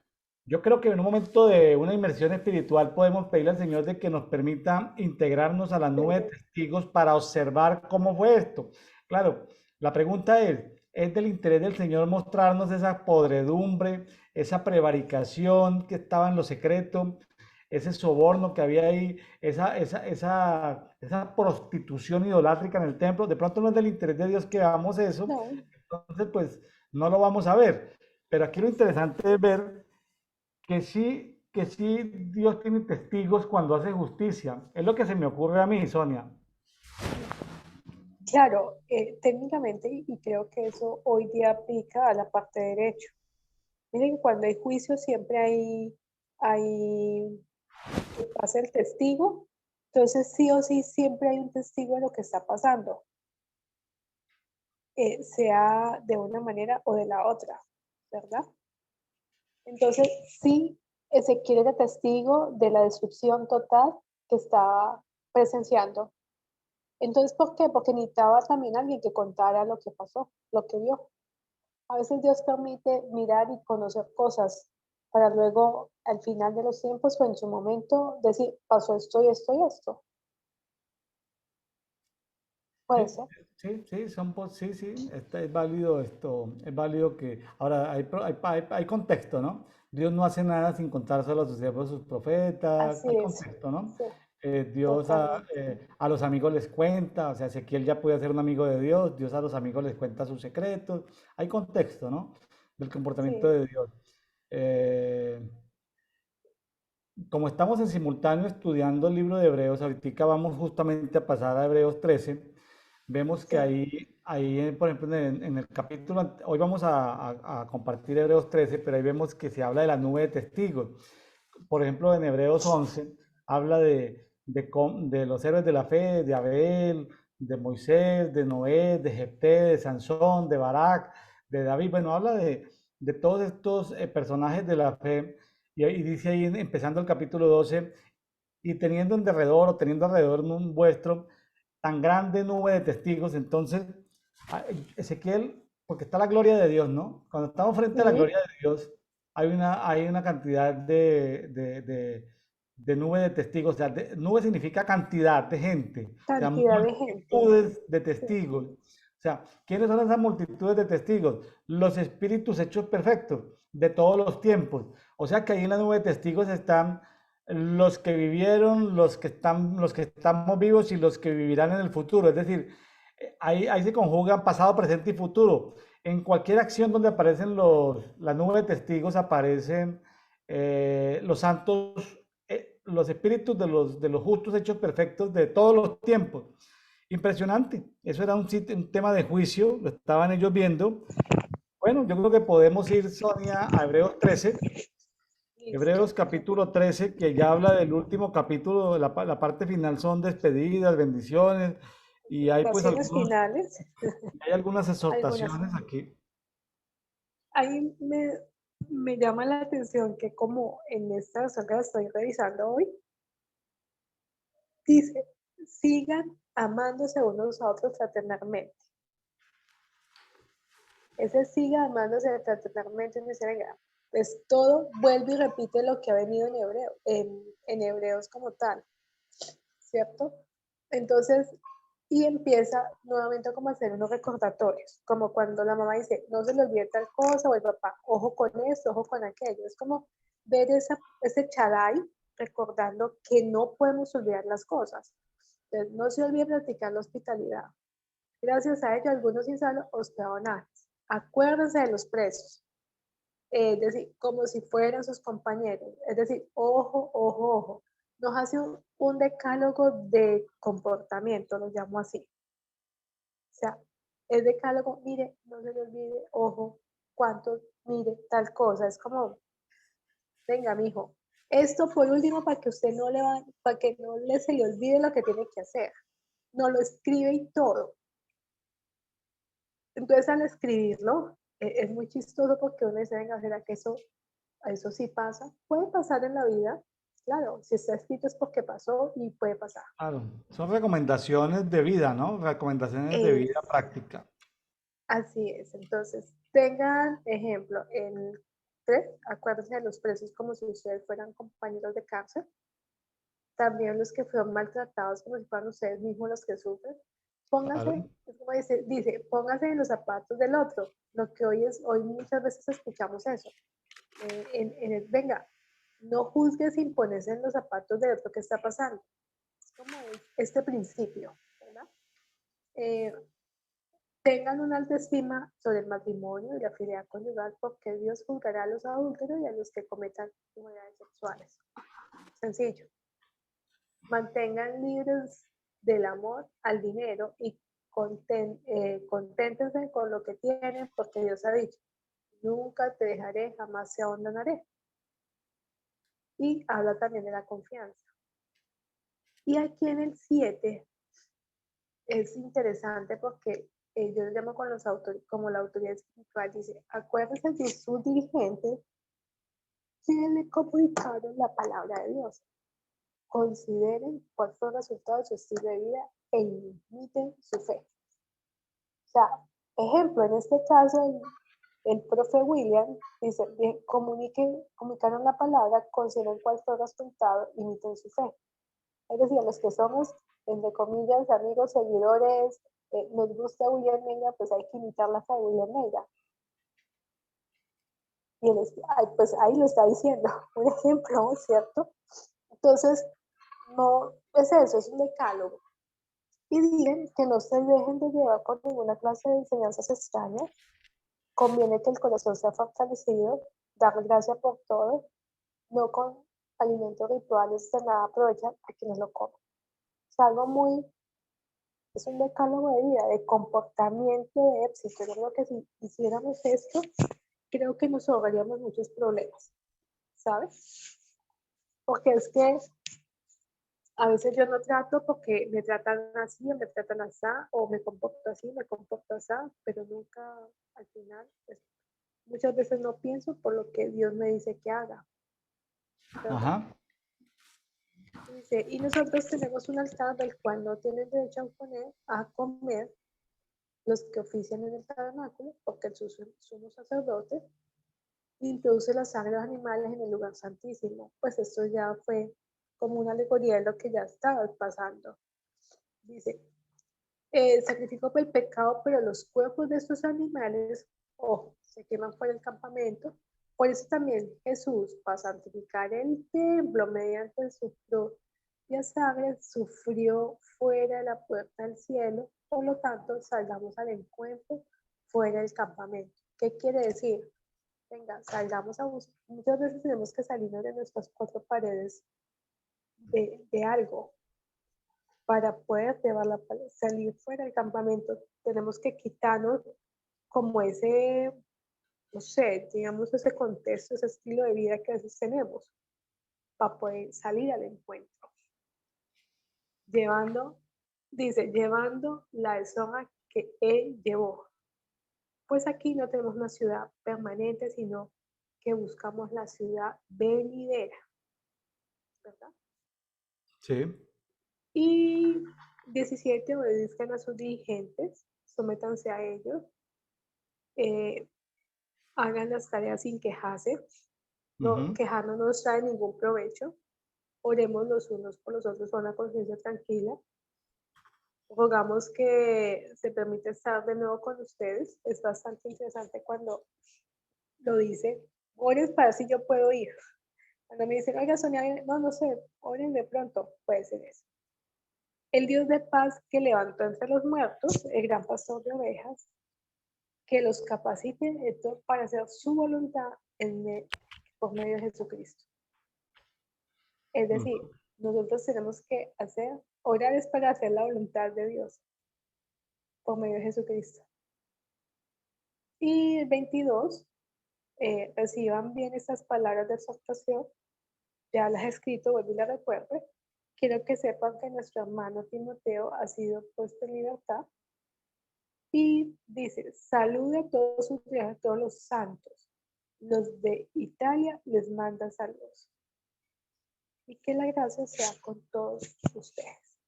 yo creo que en un momento de una inmersión espiritual podemos pedirle al Señor de que nos permita integrarnos a la nube de Sí, testigos para observar cómo fue esto. Claro, la pregunta ¿es del interés del Señor mostrarnos esa podredumbre, esa prevaricación que estaba en lo secreto, ese soborno que había ahí, esa prostitución idolátrica en el templo? De pronto no es del interés de Dios que hagamos eso, no, entonces pues no lo vamos a ver. Pero aquí lo interesante es ver que sí Dios tiene testigos cuando hace justicia. Es lo que se me ocurre a mí, Sonia. claro, técnicamente, y creo que eso hoy día aplica a la parte de derecho. Miren, cuando hay juicio siempre hay que pasa el testigo, entonces sí o sí siempre hay un testigo de lo que está pasando, sea de una manera o de la otra, ¿verdad? Entonces sí, Ezequiel era testigo de la destrucción total que estaba presenciando. Entonces, ¿por qué? Porque necesitaba también alguien que contara lo que pasó, lo que vio. A veces Dios permite mirar y conocer cosas para luego, al final de los tiempos o en su momento, decir, pasó esto y esto y esto. Puede Sí, ser. sí, sí, sí, sí, es válido esto, es válido que, ahora hay contexto, ¿no? Dios no hace nada sin contárselo a sus siervos, sus profetas, hay Así es. contexto, ¿no? Sí, Dios totalmente. a los amigos les cuenta, o sea, Ezequiel ya puede ser un amigo de Dios, Dios a los amigos les cuenta sus secretos, hay contexto, ¿no? Del comportamiento Sí, de Dios. Eh, Como estamos en simultáneo estudiando el libro de Hebreos, ahorita vamos justamente a pasar a Hebreos 13, vemos que sí, ahí por ejemplo, en el capítulo, hoy vamos a compartir Hebreos 13, pero ahí vemos que se habla de la nube de testigos. Por ejemplo, en Hebreos 11 habla de los héroes de la fe, de Abel, de Moisés, de Noé, de Jefté, de Sansón, de Barak, de David. Bueno, habla de todos estos personajes de la fe. Y dice ahí, empezando el capítulo 12, y teniendo en derredor o teniendo alrededor un vuestro tan grande nube de testigos, entonces, Ezequiel, porque está la gloria de Dios, ¿no? Cuando estamos frente a la sí, gloria de Dios, hay una cantidad de nube de testigos, o sea, nube significa cantidad de gente, o sea, cantidad de gente. multitudes de Sí, testigos. O sea, ¿quiénes son esas multitudes de testigos? Los espíritus hechos perfectos de todos los tiempos. O sea que ahí en la nube de testigos están los que vivieron, los que estamos vivos y los que vivirán en el futuro. Es decir, ahí se conjugan pasado, presente y futuro. En cualquier acción donde aparecen la nube de testigos, aparecen los santos, los espíritus de los justos hechos perfectos de todos los tiempos. Impresionante. Eso era un tema de juicio, lo estaban ellos viendo. Bueno, yo creo que podemos ir, Sonia, a Hebreos 13. Hebreos listo. capítulo 13, que ya habla del último capítulo, la parte final son despedidas, bendiciones, y Oraciones finales, hay algunas algunas. exhortaciones aquí. Ahí me llama la atención que como en esta versión que la estoy revisando hoy, dice, sigan amándose unos a otros fraternalmente. Ese siga amándose fraternalmente no se venga. Pues todo vuelve y repite lo que ha venido en hebreo, en hebreos como tal, ¿cierto? Entonces, y empieza nuevamente como a hacer unos recordatorios, como cuando la mamá dice, no se le olvide tal cosa, o el papá, ojo con esto, ojo con aquello. Es como ver ese chaday recordando que no podemos olvidar las cosas. Entonces, no se olvide practicar la hospitalidad. Gracias a ello, algunos insanos hospedaron antes. Acuérdense de los presos, es decir, como si fueran sus compañeros. Es decir, ojo, ojo, ojo. Nos hace un decálogo de comportamiento, lo llamo así. sea, es decálogo, mire, no se le olvide, ojo, cuánto, mire, tal cosa. Es como, venga, mijo, esto por último para que usted no le va, para que no le se le olvide lo que tiene que hacer. No lo escribe y todo. Entonces al escribirlo, es muy chistoso porque uno dice, venga, ¿será que eso sí pasa? Puede pasar en la vida, claro, si está escrito es porque pasó y puede pasar. Claro, son recomendaciones de vida, ¿no? Recomendaciones de Es, vida práctica. así es. Entonces, tengan ejemplo, en tres, acuérdense de los presos como si ustedes fueran compañeros de cárcel. También los que fueron maltratados como si fueran ustedes mismos los que sufren. Pónganse, Claro. es como dice, pónganse en los zapatos del otro. Lo que hoy muchas veces escuchamos eso. Venga, no juzgues sin ponerse en los zapatos del otro que está pasando. Es como este principio, ¿verdad? Eh, Tengan una alta estima sobre el matrimonio y la fidelidad conyugal porque Dios juzgará a los adúlteros y a los que cometan inmoralidades sexuales. Sencillo. Mantengan libres del amor al dinero y conténtense con lo que tienen porque Dios ha dicho, nunca te dejaré, jamás te abandonaré. Y habla también de la confianza. Y aquí en el 7 es interesante porque yo lo llamo con los como la autoridad espiritual, dice, acuérdense de sus dirigentes que le comunicaron la palabra de Dios. Consideren cuál fue el resultado de su estilo de vida e imiten su fe. O sea, ejemplo, en este caso, el profe William dice, comunicaron la palabra, consideren cuál fue el resultado, imiten su fe. Es decir, a los que somos, entre comillas, amigos, seguidores, nos gusta William Neira, pues hay que imitar la fe de William Neira. Y pues ahí lo está diciendo, un ejemplo, ¿cierto? Entonces, no es eso, es un decálogo. Y digan que no se dejen de llevar con ninguna clase de enseñanzas extrañas. Conviene que el corazón sea fortalecido, dar gracias por todo, no con alimentos rituales de nada aprovechan a quienes lo comen. Es algo muy, es un decálogo de vida, de comportamiento, de éxito. Yo creo que si hiciéramos esto, creo que nos ahorraríamos muchos problemas, ¿sabes? Porque es que a veces yo no trato porque me tratan así o me tratan así, o me comporto así, me comporto así, pero nunca al final, pues, muchas veces no pienso por lo que Dios me dice que haga, ¿verdad? Ajá. Dice, y nosotros tenemos un altar del cual no tienen derecho a comer los que ofician en el tabernáculo, porque el sumo sacerdote introduce la sangre de los animales en el lugar santísimo. Pues esto ya fue como una alegoría de lo que ya estaba pasando. Dice, sacrificó por el pecado, pero los cuerpos de estos animales, ojo, se queman fuera del campamento. Por eso también Jesús, para santificar el templo mediante su propia sangre, sufrió fuera de la puerta del cielo. Por lo tanto, salgamos al encuentro fuera del campamento. ¿Qué quiere decir? Venga, salgamos a buscar. Muchas veces tenemos que salirnos de nuestras cuatro paredes de algo para poder llevarla, salir fuera del campamento. Tenemos que quitarnos como ese, no sé, digamos ese contexto, ese estilo de vida que a veces tenemos para poder salir al encuentro. Llevando, dice, llevando la deshonra que él llevó. Pues aquí no tenemos una ciudad permanente, sino que buscamos la ciudad venidera, ¿verdad? Sí. Y 17, obedezcan a sus dirigentes, sométanse a ellos, eh, hagan las tareas sin quejarse, no, Ujú. quejarnos no nos trae ningún provecho, oremos los unos por los otros con una conciencia tranquila, rogamos que se permita estar de nuevo con ustedes, es bastante interesante cuando lo dice, oren para si yo puedo ir, cuando me dicen, oiga Sonia, no, no sé, oren de pronto, puede ser eso. El Dios de paz que levantó entre los muertos, el gran pastor de ovejas, que los capacite para hacer su voluntad por medio de Jesucristo. Es decir, nosotros tenemos que orar es para hacer la voluntad de Dios. por medio de Jesucristo. Y el 22, reciban bien estas palabras de exhortación, ya las he escrito, vuelvo y las recuerde. Quiero que sepan que nuestro hermano Timoteo ha sido puesto en libertad. Y dice, salude a todos ustedes, a todos los santos. Los de Italia les manda saludos. Y que la gracia sea con todos ustedes.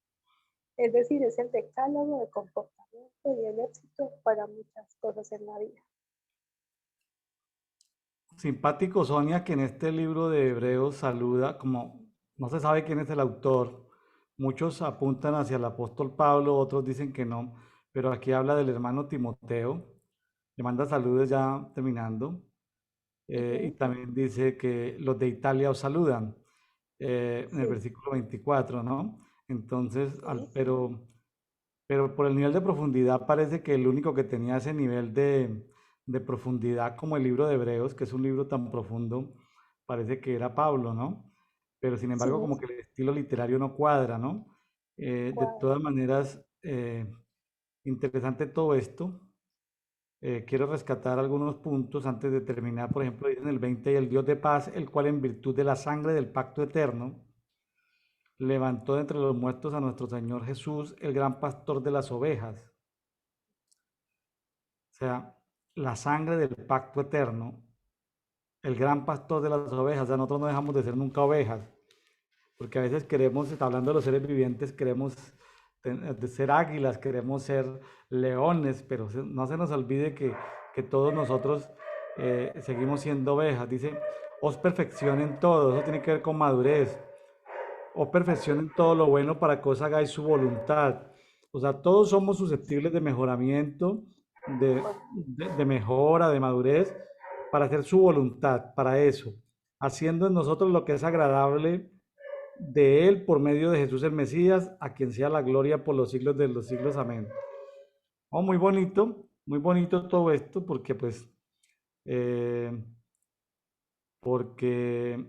Es decir, es el decálogo de comportamiento y el éxito para muchas cosas en la vida. Simpático, Sonia, que en este libro de Hebreos saluda, como no se sabe quién es el autor, muchos apuntan hacia el apóstol Pablo, otros dicen que no, pero aquí habla del hermano Timoteo, le manda saludos ya terminando, y también dice que los de Italia os saludan, en el Sí, versículo 24, ¿no? Entonces, sí, pero por el nivel de profundidad parece que el único que tenía ese nivel de profundidad como el libro de Hebreos, que es un libro tan profundo, parece que era Pablo, ¿no? Pero sin sí, embargo como que el estilo literario no cuadra, ¿no? De cuadra. todas maneras, interesante todo esto. Quiero rescatar algunos puntos antes de terminar. Por ejemplo, dice en el 20, y el Dios de paz, el cual en virtud de la sangre del pacto eterno, levantó de entre los muertos a nuestro Señor Jesús, el gran pastor de las ovejas. O sea, la sangre del pacto eterno, el gran pastor de las ovejas. O sea, nosotros no dejamos de ser nunca ovejas, porque a veces queremos, hablando de los seres vivientes, queremos de ser águilas, queremos ser leones, pero no se nos olvide que todos nosotros seguimos siendo ovejas. Dice, os perfeccionen todo, eso tiene que ver con madurez. O perfeccionen todo lo bueno para que os hagáis su voluntad. O sea, todos somos susceptibles de mejoramiento, de mejora, de madurez, para hacer su voluntad, para eso, haciendo en nosotros lo que es agradable de Él por medio de Jesús el Mesías, a quien sea la gloria por los siglos de los siglos. Amén. Oh, muy bonito todo esto, eh, porque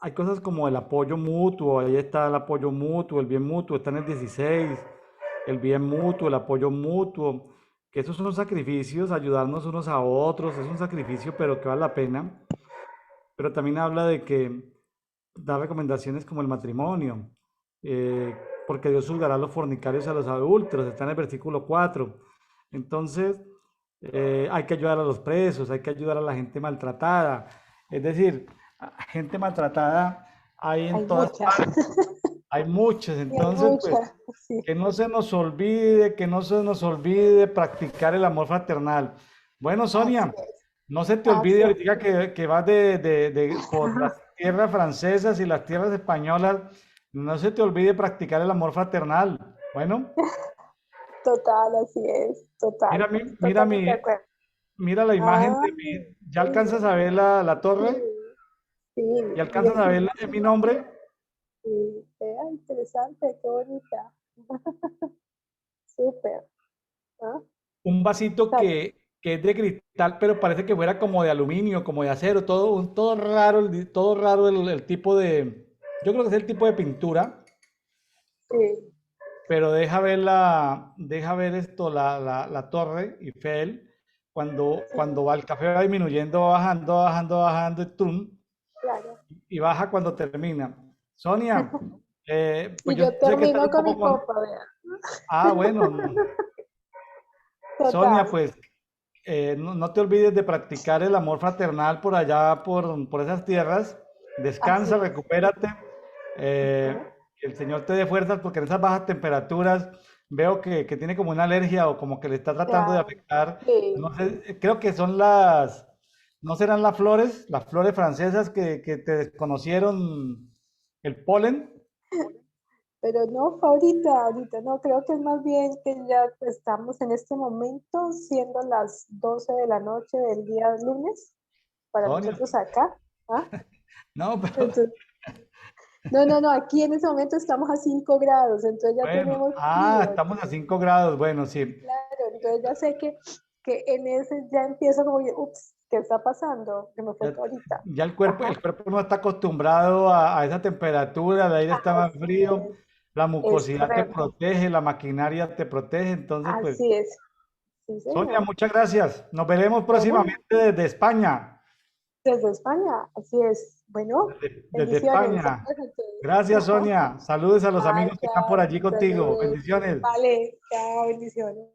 hay cosas como el apoyo mutuo, ahí está el apoyo mutuo, el bien mutuo, está en el 16, el bien mutuo, el apoyo mutuo, que esos son sacrificios, ayudarnos unos a otros, es un sacrificio, pero que vale la pena. Pero también habla de que da recomendaciones como el matrimonio, eh, porque Dios juzgará a los fornicarios y a los adúlteros, está en el versículo 4. Entonces, hay que ayudar a los presos, hay que ayudar a la gente maltratada. Es decir, gente maltratada hay Hay en todas muchas, partes, hay muchos. y hay Entonces, pues, muchas, sí. que no se nos olvide practicar el amor fraternal. Bueno, Así Sonia, es, no se te olvide así es. ahorita que vas por las tierras francesas y las tierras españolas, no se te olvide practicar el amor fraternal. Bueno, Total, así es, total, mira totalmente de acuerdo. mira la imagen Ah, de mi, ¿ya muy alcanzas a bien, ver la torre? sí, sí, ¿Ya alcanzas bien, a ver bien, mi nombre? sí, vea, interesante, qué bonita, súper, ¿ah? Un vasito Tal- que es de cristal, pero parece que fuera como de aluminio, como de acero, todo raro, todo raro el tipo de, yo creo que es el tipo de pintura, Sí, pero deja ver esto, la torre Eiffel, sí, cuando va el café va disminuyendo, va bajando, bajando, bajando, claro. y baja cuando termina. Sonia, pues Y yo yo sé que estás termino un con poco mi con... copa, vea. Ah, bueno, Sonia, Total, pues no te olvides de practicar el amor fraternal por allá, por esas tierras. así Descansa, es. recupérate. Ujú. Que el Señor te dé fuerzas porque en esas bajas temperaturas veo que tiene como una alergia o como que le está tratando de Ya, afectar. No sí. sé, creo que son no serán las flores francesas que te desconocieron el polen. Pero no fue ahorita, ahorita no, creo que es más bien que ya estamos en este momento, siendo las 12 de la noche del día lunes, para Sonia, nosotros acá. ¿Ah? no, pero Entonces, no, no, no, aquí en ese momento estamos a 5 grados, entonces ya bueno, tenemos frío. estamos a 5 grados, bueno, sí. Claro, entonces ya sé que en ese ya empiezo como, ups, ¿qué está pasando? Que me fue Ya, ahorita. ya Ajá, el cuerpo no está acostumbrado a esa temperatura, el aire está más así frío, la es mucosidad te correcto, protege, la maquinaria te protege, entonces pues así es. Sí, Sonia, señor. muchas gracias. Nos veremos Bueno, próximamente desde España. desde España, así es. Bueno, Desde bendiciones. España. Gracias, Sonia. Saludos a los Bye, amigos que están por chao. allí contigo. Saludos. Bendiciones. Vale, chao, bendiciones.